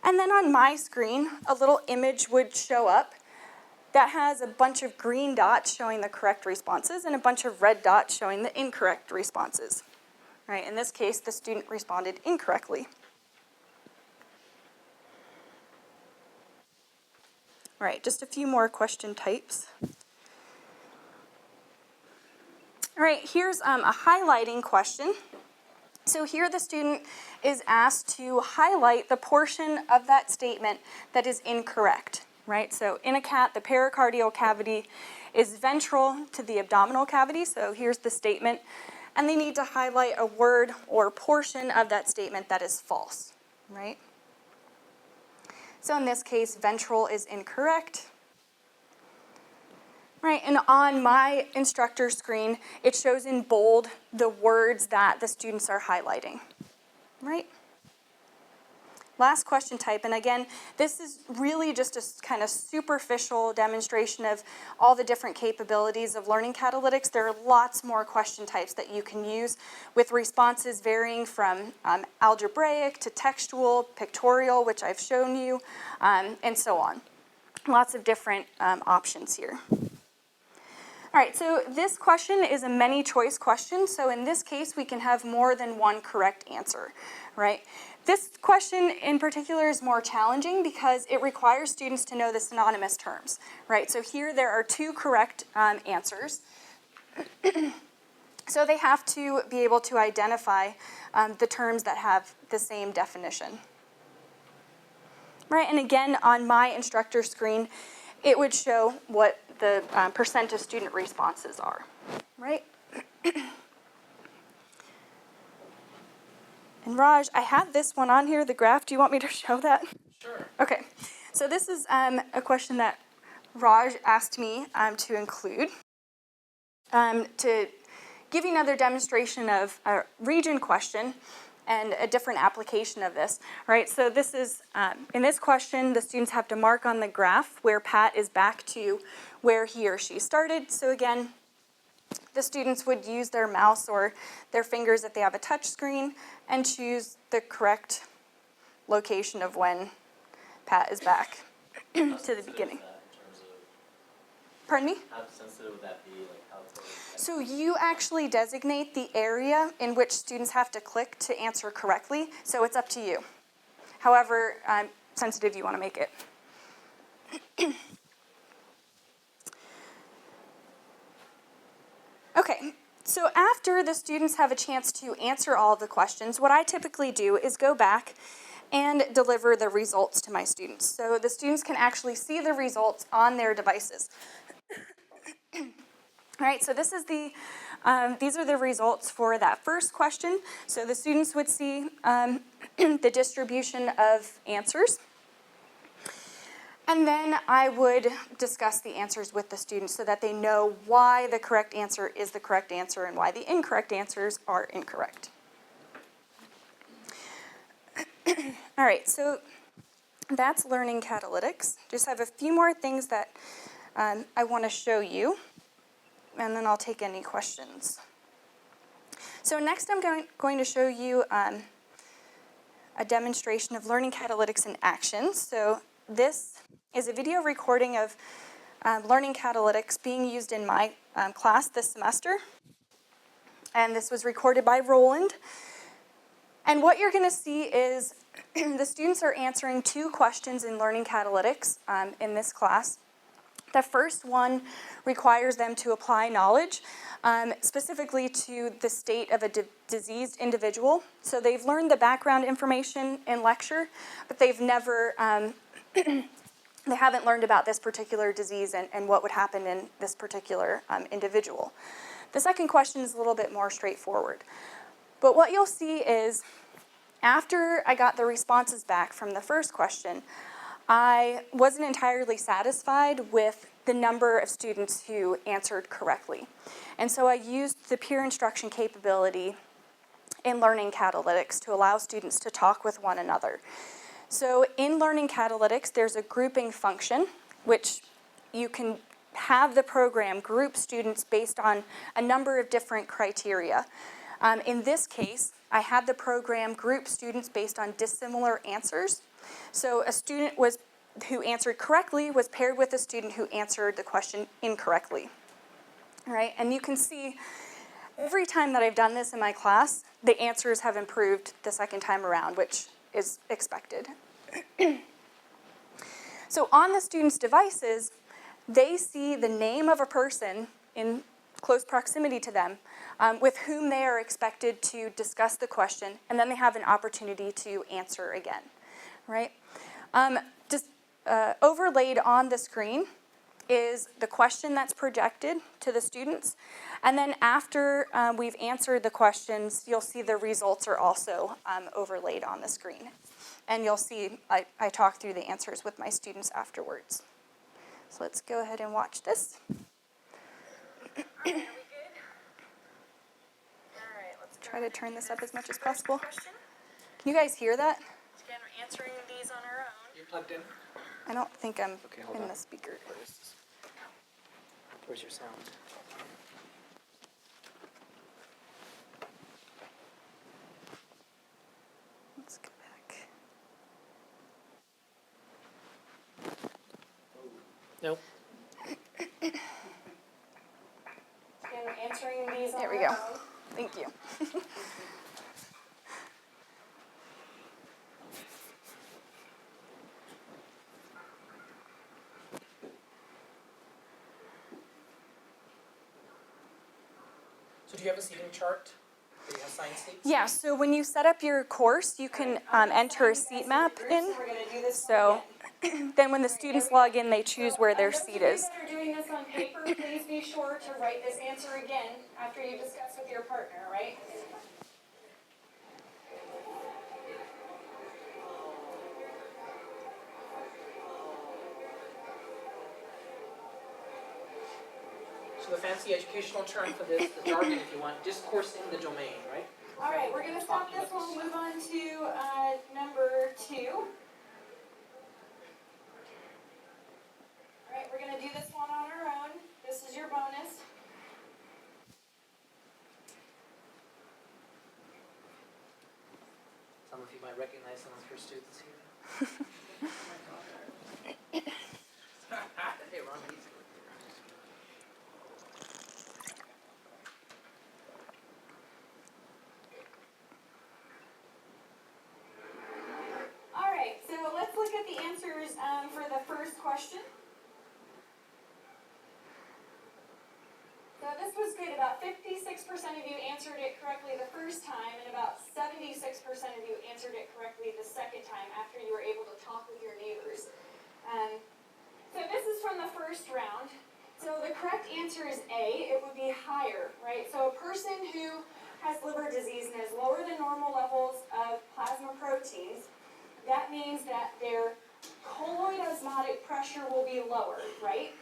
And then on my screen, a little image would show up that has a bunch of green dots showing the correct responses and a bunch of red dots showing the incorrect responses. Right? In this case, the student responded incorrectly. All right, just a few more question types. All right, here's a highlighting question. So here the student is asked to highlight the portion of that statement that is incorrect, right? So in a cat, the pericardial cavity is ventral to the abdominal cavity. So here's the statement. And they need to highlight a word or portion of that statement that is false, right? So in this case, ventral is incorrect. Right, and on my instructor screen, it shows in bold the words that the students are highlighting, right? Last question type, and again, this is really just a kind of superficial demonstration of all the different capabilities of learning catalytics. There are lots more question types that you can use with responses varying from algebraic to textual, pictorial, which I've shown you, and so on. Lots of different options here. All right, so this question is a many choice question. So in this case, we can have more than one correct answer, right? This question in particular is more challenging because it requires students to know the synonymous terms, right? So here there are two correct answers. So they have to be able to identify the terms that have the same definition. right? And again, on my instructor screen, it would show what the percent of student responses are, right? And Raj, I have this one on here, the graph. Do you want me to show that? Sure. Okay. So this is a question that Raj asked me to include. To give you another demonstration of a region question and a different application of this, right? So this is, in this question, the students have to mark on the graph where Pat is back to where he or she started. So again, the students would use their mouse or their fingers if they have a touch screen and choose the correct location of when Pat is back to the beginning. Pardon me? How sensitive would that be? Like how to... So you actually designate the area in which students have to click to answer correctly, so it's up to you. However sensitive you want to make it. Okay, so after the students have a chance to answer all of the questions, what I typically do is go back and deliver the results to my students. So the students can actually see the results on their devices. All right, so this is these are the results for that first question. So the students would see the distribution of answers. And then I would discuss the answers with the students so that they know why the correct answer is the correct answer and why the incorrect answers are incorrect. All right, so that's learning catalytics. Just have a few more things that I want to show you, and then I'll take any questions. So next I'm going to show you a demonstration of learning catalytics in action. So this is a video recording of learning catalytics being used in my class this semester. And this was recorded by Roland. And what you're going to see is the students are answering 2 questions in learning catalytics in this class. The first one requires them to apply knowledge, specifically to the state of a diseased individual. So they've learned the background information in lecture, but they've never, they haven't learned about this particular disease and what would happen in this particular individual. The second question is a little bit more straightforward. But what you'll see is, after I got the responses back from the first question, I wasn't entirely satisfied with the number of students who answered correctly. And so I used the peer instruction capability in learning catalytics to allow students to talk with one another. So in learning catalytics, there's a grouping function, which you can have the program group students based on a number of different criteria. In this case, I had the program group students based on dissimilar answers. So a student who answered correctly was paired with a student who answered the question incorrectly. All right, and you can see every time that I've done this in my class, the answers have improved the second time around, which is expected. So on the students' devices, they see the name of a person in close proximity to them with whom they are expected to discuss the question, and then they have an opportunity to answer again, right? Overlaid on the screen is the question that's projected to the students, and then after we've answered the questions, you'll see the results are also overlaid on the screen. And you'll see I talk through the answers with my students afterwards. So let's go ahead and watch this. Are we good? All right, let's try to turn this up as much as possible. Can you guys hear that? Again, we're answering these on our own. You plugged in? I don't think I'm hold in on. the speaker. Where's your sound? Let's go back. Nope. Again, we're answering these on There we our go. own. Thank you. So do you have a seating chart that you have assigned seats? Yeah, so when you set up your course, you can enter a seat map in. So then when the students log in, they choose where their seat is. Those of you that are doing this on paper, please be sure to write this answer again after you discuss with your partner, right? So the fancy educational term for this, the jargon if you want, discourse in the domain, right? All right, we're going to stop this one. We'll move on to number 2. All right, we're going to do this one on our own. This is your bonus. Some of you might recognize some of your students here. Hey, Ron, he's good. All right, so let's look at the answers for the first question. So this was good. About 56% of you answered it correctly the first time, and about 76% of you answered it correctly the second time after you were able to talk with your neighbors. So this is from the first round. So the correct answer is A. It would be higher, right? So a person who has liver disease and has lower than normal levels of plasma proteins, that means that their colloid osmotic pressure will be lower, right?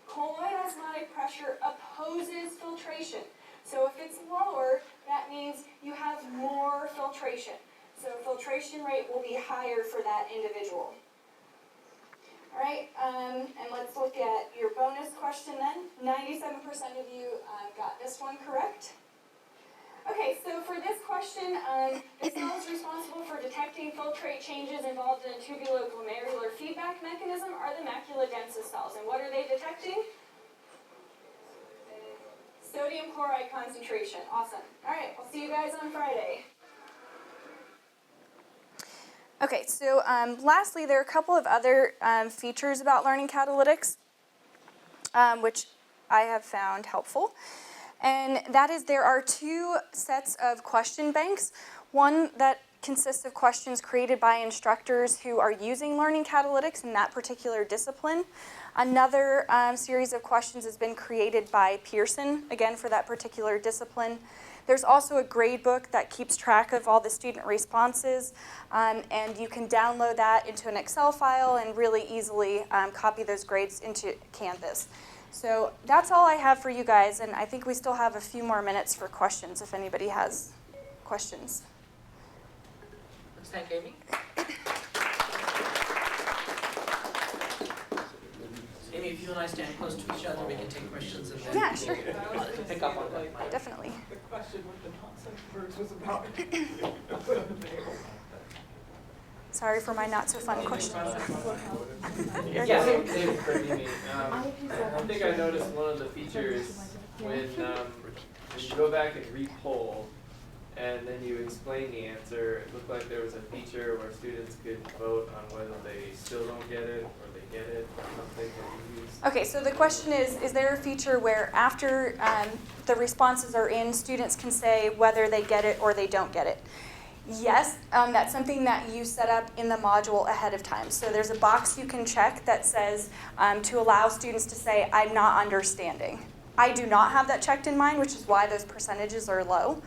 Colloid osmotic pressure opposes filtration. So if it's lower, that means you have more filtration. So filtration rate will be higher for that individual. All right, and let's look at your bonus question then. 97% of you got this one correct. Okay, so for this question, the cells responsible for detecting filtrate changes involved in a tubuloglomerular feedback mechanism are the macula densa cells. And what are they detecting? Sodium chloride concentration. Awesome. All right, we'll see you guys on Friday. Okay, so lastly, there are a couple of other features about learning catalytics, which I have found helpful. And that is there are 2 sets of question banks. One that consists of questions created by instructors who are using learning catalytics in that particular discipline. Another series of questions has been created by Pearson, again for that particular discipline. There's also a grade book that keeps track of all the student responses, and you can download that into an Excel file and really easily copy those grades into Canvas. So that's all I have for you guys, and I think we still have a few more minutes for questions if anybody has questions. Let's thank Amy. Amy, if you and I stand close to each other, we can take questions and then Yeah, sure. pick up on that. Definitely. The question with the nonsense words was about. Sorry for my not so fun questions. Yeah, David for Amy. I think I noticed one of the features when you go back and re-poll and then you explain the answer, it looked like there was a feature where students could vote on whether they still don't get it or they get it or something that you use. Okay, so the question is there a feature where after the responses are in, students can say whether they get it or they don't get it? Yes, that's something that you set up in the module ahead of time. So there's a box you can check that says to allow students to say, I'm not understanding. I do not have that checked in mine, which is why those percentages are low.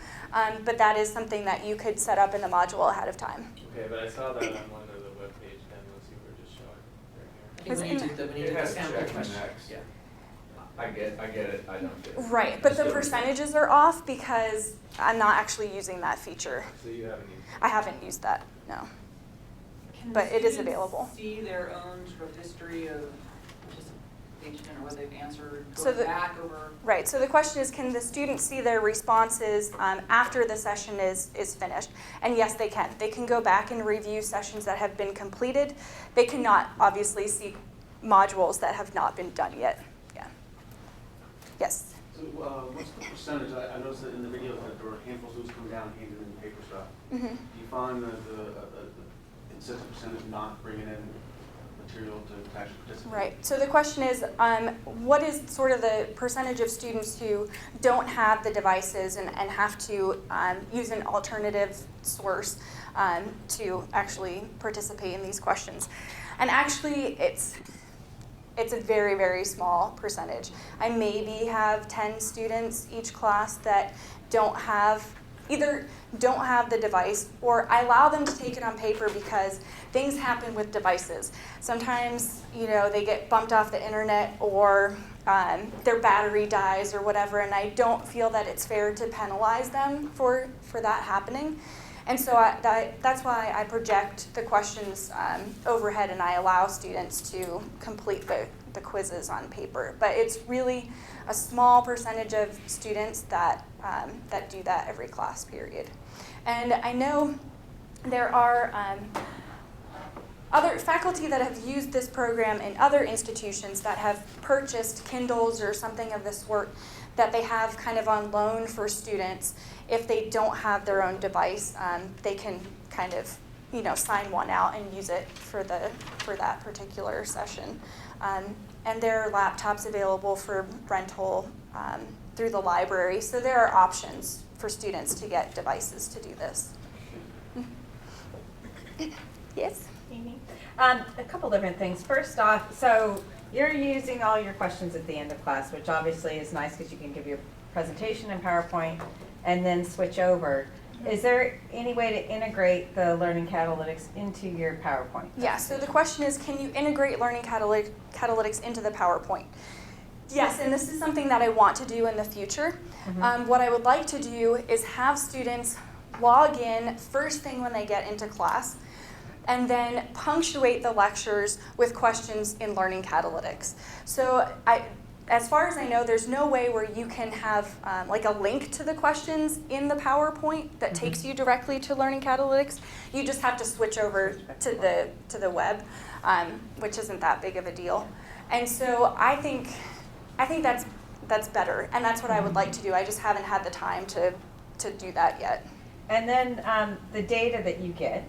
But that is something that you could set up in the module ahead of time. Okay, but I saw that on one of the webpage demos you were just showing right here. I think when you did the sample question. Yeah. I get it, I don't get it. Right, but the percentages are off because I'm not actually using that feature. So you haven't used it? I haven't used that, no. Can But the it is students available. see their own sort of history of participation or what they've answered, So going the- back over? Right, so the question is, can the students see their responses after the session is finished? And yes, they can. They can go back and review sessions that have been completed. They cannot obviously see modules that have not been done yet. Yeah. Yes? So what's the percentage? I noticed that in the video that there were handfuls of students coming down and handing in the paper stuff. Mm-hmm. Do you find that the consistent percentage not bringing in the material to actually participate. Right. So the question is, what is sort of the percentage of students who don't have the devices and have to use an alternative source to actually participate in these questions? And actually, it's a very, very small percentage. I maybe have 10 students each class that either don't have the device, or I allow them to take it on paper because things happen with devices. Sometimes, they get bumped off the internet, or their battery dies or whatever, and I don't feel that it's fair to penalize them for that happening. And so that's why I project the questions overhead, and I allow students to complete the quizzes on paper. But it's really a small percentage of students that do that every class period. And I know there are other faculty that have used this program in other institutions that have purchased Kindles or something of this sort that they have kind of on loan for students. If they don't have their own device, they can kind of, sign one out and use it for that particular session. And there are laptops available for rental through the library. So there are options for students to get devices to do this. Yes? Amy? A couple different things. First off, so you're using all your questions at the end of class, which obviously is nice because you can give your presentation in PowerPoint and then switch over. Is there any way to integrate the Learning Catalytics into your PowerPoint? Yeah, so the question is, can you integrate Learning Catalytics into the PowerPoint? Yes, and this is something that I want to do in the future. What I would like to do is have students log in first thing when they get into class, and then punctuate the lectures with questions in Learning Catalytics. So as far as I know, there's no way where you can have like a link to the questions in the PowerPoint that takes you directly to Learning Catalytics. You just have to switch over to the web, which isn't that big of a deal. And so I think that's better, and that's what I would like to do. I just haven't had the time to do that yet. And then the data that you get,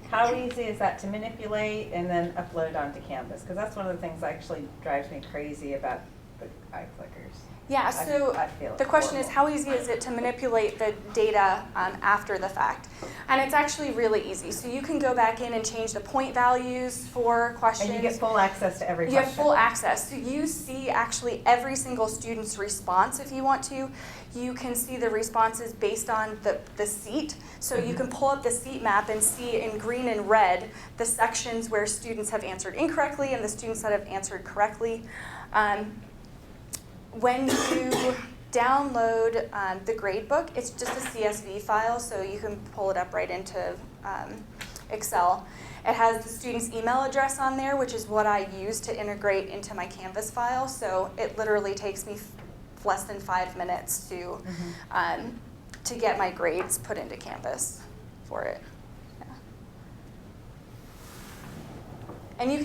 how easy is that to manipulate and then upload onto Canvas? Because that's one of the things that actually drives me crazy about the iClickers. Yeah, so I feel the question is, how easy is it to manipulate the data after the fact? And it's actually really easy. So you can go back in and change the point values for questions. And you get full access to every question. You have full access. So you see actually every single student's response if you want to. You can see the responses based on the seat. So you can pull up the seat map and see in green and red the sections where students have answered incorrectly and the students that have answered correctly. When you download the gradebook, it's just a CSV file, so you can pull it up right into Excel. It has the student's email address on there, which is what I use to integrate into my Canvas file. So it literally takes me less than 5 minutes to get my grades put into Canvas for it. Yeah. And you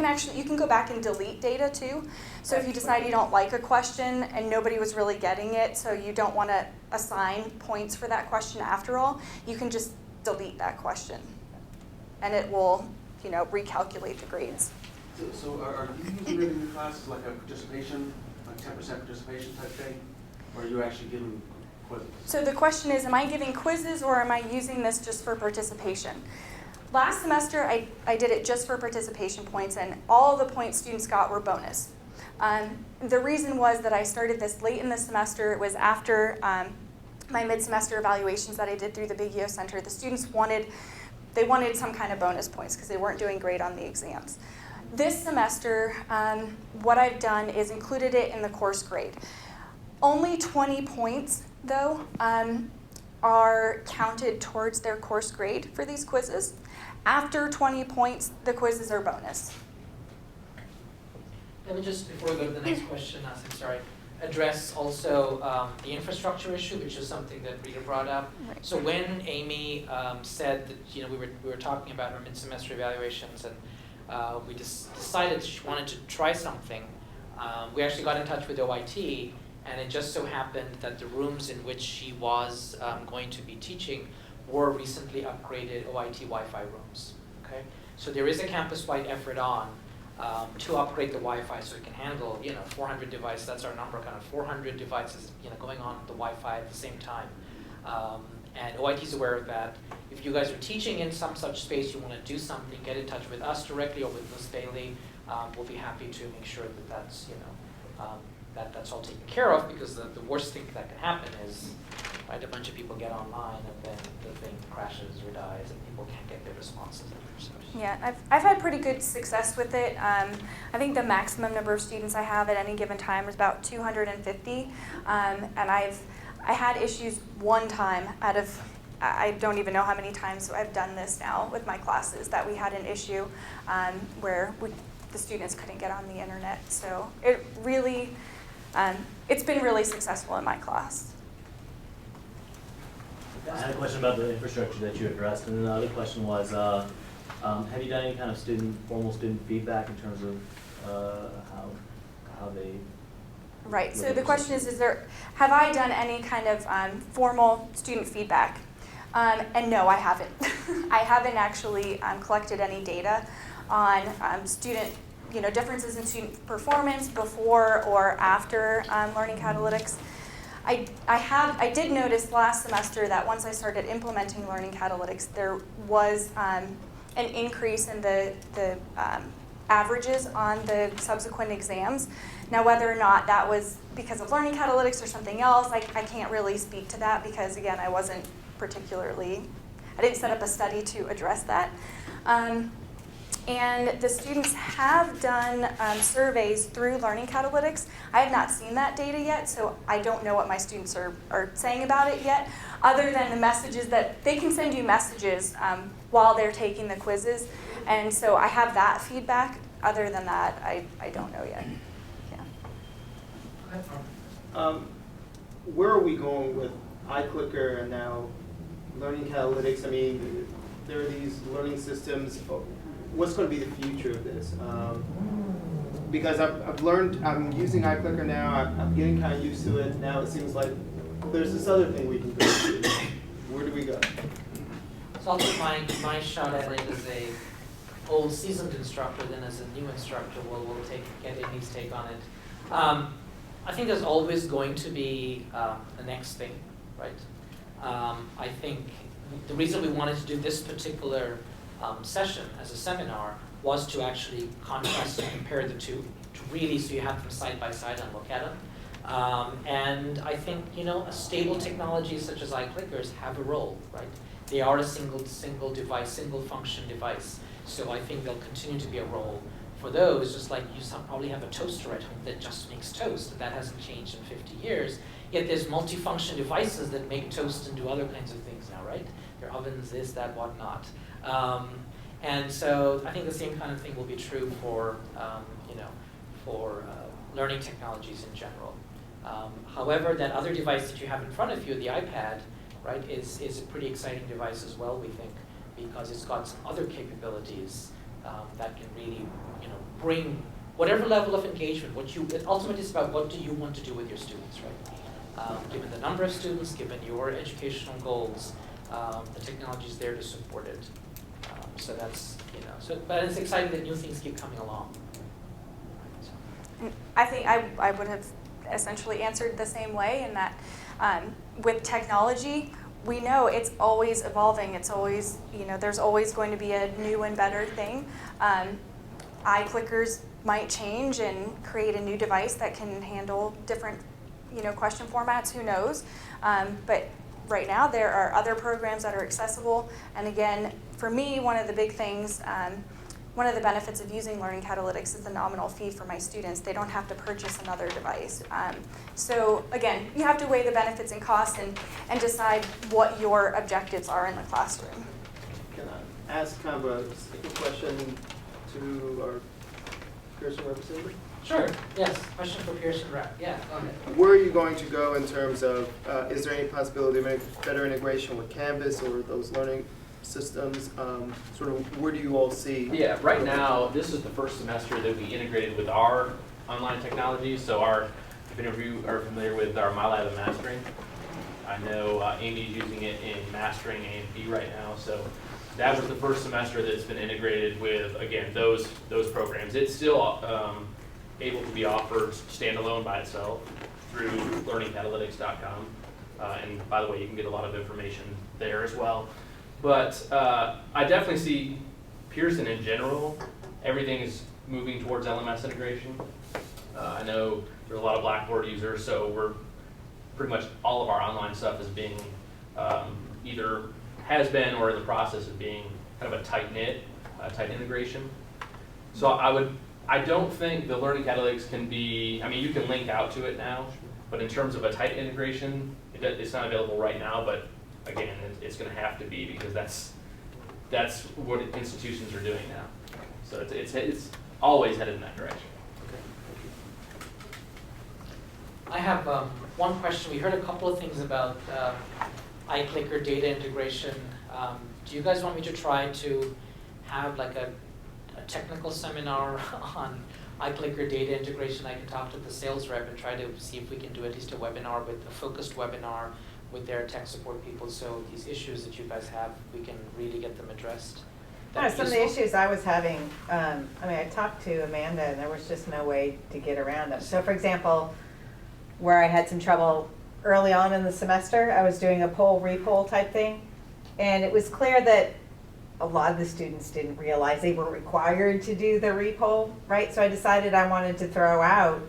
can go back and delete data too. So if you decide you don't like a question and nobody was really getting it, so you don't want to assign points for that question after all, you can just delete that question, and it will, recalculate the grades. So are you using it in your classes like a participation, like 10% participation type thing, or are you actually giving quizzes? So the question is, am I giving quizzes or am I using this just for participation? Last semester, I did it just for participation points, and all the points students got were bonus. The reason was that I started this late in the semester. It was after my mid-semester evaluations that I did through the Big EO Center. The students wanted some kind of bonus points because they weren't doing great on the exams. This semester, what I've done is included it in the course grade. Only 20 points, though, are counted towards their course grade for these quizzes. After 20 points, the quizzes are bonus. Let me just, before we go to the next question, address also the infrastructure issue, which is something that Rita brought up. Right. So when Amy said that we were talking about her mid-semester evaluations, and we decided she wanted to try something, we actually got in touch with OIT, and it just so happened that the rooms in which she was going to be teaching were recently upgraded OIT Wi-Fi rooms. Okay, so there is a campus-wide effort on. to upgrade the Wi-Fi so it can handle, 400 devices. That's our number, kind of 400 devices, going on the Wi-Fi at the same time. And OIT is aware of that. If you guys are teaching in some such space, you want to do something, get in touch with us directly or with Ms. Bailey. We'll be happy to make sure that that's, that's all taken care of, because the worst thing that can happen is, right, a bunch of people get online and then the thing crashes or dies and people can't get their responses. Yeah, I've had pretty good success with it. I think the maximum number of students I have at any given time is about 250, and I had issues one time out of, I don't even know how many times I've done this now with my classes, that we had an issue where the students couldn't get on the internet. So it really, it's been really successful in my class. I had a question about the infrastructure that you addressed, and then the other question was, have you done any kind of formal student feedback in terms of how they? Right, so the question is have I done any kind of formal student feedback? And no, I haven't. I haven't actually collected any data on student, differences in student performance before or after learning Catalytics. I did notice last semester that once I started implementing learning Catalytics, there was an increase in the averages on the subsequent exams. Now, whether or not that was because of learning Catalytics or something else, I can't really speak to that because, again, I didn't set up a study to address that. And the students have done surveys through Learning Catalytics. I have not seen that data yet, so I don't know what my students are saying about it yet, other than the messages that they can send you messages while they're taking the quizzes. And so I have that feedback. Other than that, I don't know yet. Yeah. Where are we going with iClicker and now Learning Catalytics? I mean, there are these learning systems. What's going to be the future of this? Because I've learned, I'm using iClicker now, I'm getting kind of used to it. Now it seems like there's this other thing we can go to. Where do we go? So I'll take my shot at it as a old seasoned instructor, then as a new instructor, we'll get Amy's take on it. I think there's always going to be the next thing, right? I think the reason we wanted to do this particular session as a seminar was to actually contrast and compare the two, to really so you have them side by side and look at them. And I think a stable technology such as iClickers have a role, right? They are a single device, single function device. So I think there'll continue to be a role for those, just like you probably have a toaster at home that just makes toast, and that hasn't changed in 50 years. Yet there's multifunction devices that make toast and do other kinds of things now, right? There are ovens, this, that, whatnot. And so I think the same kind of thing will be true for, learning technologies in general. However, that other device that you have in front of you, the iPad, right, is a pretty exciting device as well, we think, because it's got some other capabilities that can really, bring whatever level of engagement. Ultimately, it's about what do you want to do with your students, right? Given the number of students, given your educational goals, the technology is there to support it. So that's, but it's exciting that new things keep coming along. I think I would have essentially answered the same way in that with technology, we know it's always evolving. It's always, there's always going to be a new and better thing. iClickers might change and create a new device that can handle different, question formats, who knows? But right now there are other programs that are accessible. And again, for me, one of the big things, one of the benefits of using Learning Catalytics is the nominal fee for my students. They don't have to purchase another device. So again, you have to weigh the benefits and costs and decide what your objectives are in the classroom. Can I ask kind of a simple question to our Pearson representative? Sure, yes, question for Pearson rep, yeah, go ahead. Where are you going to go in terms of, is there any possibility of any better integration with Canvas or those learning systems? Sort of where do you all see? Yeah, right now, this is the first semester that we integrated with our online technology. So if any of you are familiar with our MyLab and Mastering, I know Amy's using it in Mastering A and B right now. So that was the first semester that's been integrated with, again, those programs. It's still able to be offered standalone by itself through learningcatalytics.com. And by the way, you can get a lot of information there as well. But I definitely see Pearson in general, everything is moving towards LMS integration. I know there's a lot of Blackboard users, so we're pretty much all of our online stuff is being either has been or in the process of being kind of a tight integration. So I don't think the Learning Catalytics can be, I mean, you can link out to it now, but in terms of a tight integration, it's not available right now, but again, it's going to have to be because that's what institutions are doing now. So it's always headed in that direction. I have one question. We heard a couple of things about iClicker data integration. Do you guys want me to try to have like a technical seminar on iClicker data integration? I can talk to the sales rep and try to see if we can do at least a webinar, with a focused webinar with their tech support people, so these issues that you guys have, we can really get them addressed. Some of the issues I was having, I mean, I talked to Amanda and there was just no way to get around them. So for example, where I had some trouble early on in the semester, I was doing a poll-repoll type thing, and it was clear that a lot of the students didn't realize they were required to do the repoll, right? So I decided I wanted to throw out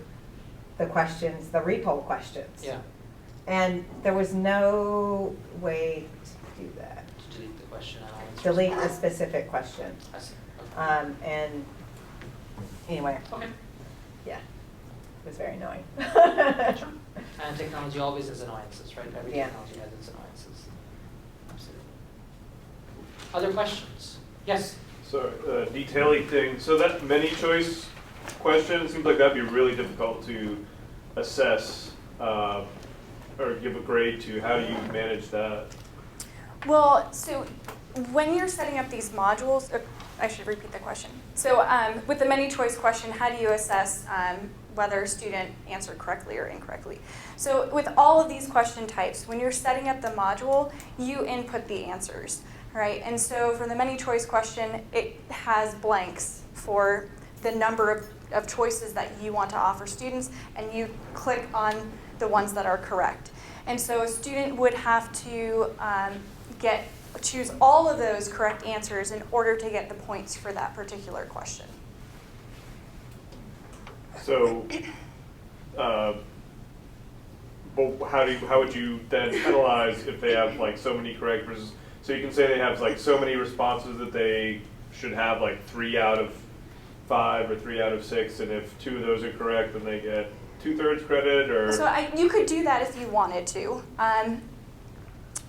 the questions, the repoll questions. Yeah. And there was no way to do that. To delete the question. Delete the specific question. I see. Okay. And anyway. Okay. Yeah. It was very annoying. Sure. And technology always has annoyances, right? Every technology has its annoyances. Absolutely. Other questions? Yes? So, detailing thing. So that many choice question, it seems like that'd be really difficult to assess or give a grade to. How do you manage that? Well, so when you're setting up these modules, I should repeat the question. So with the many choice question, how do you assess whether a student answered correctly or incorrectly? So with all of these question types, when you're setting up the module, you input the answers, right? And so for the many choice question, it has blanks for the number of choices that you want to offer students, and you click on the ones that are correct. And so a student would have to choose all of those correct answers in order to get the points for that particular question. So, but how would you then penalize if they have like so many correct versus? So you can say they have like so many responses that they should have like 3 out of 5 or 3 out of 6, and if 2 of those are correct, then they get 2/3 credit, or? So you could do that if you wanted to.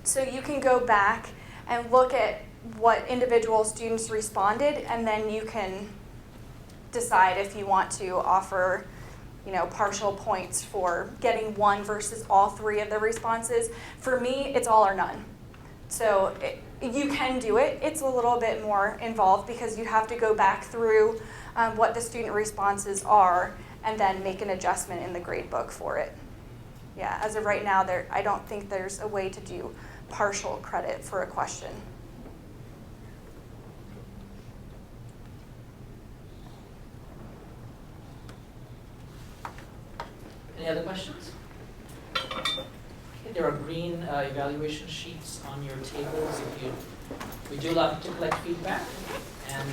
So you can go back and look at what individual students responded, and then you can decide if you want to offer, partial points for getting 1 versus all 3 of the responses. For me, it's all or none. So you can do it. It's a little bit more involved because you have to go back through what the student responses are and then make an adjustment in the grade book for it. Yeah, as of right now, I don't think there's a way to do partial credit for a question. Any other questions? Okay, there are green evaluation sheets on your tables. We do love to collect feedback, and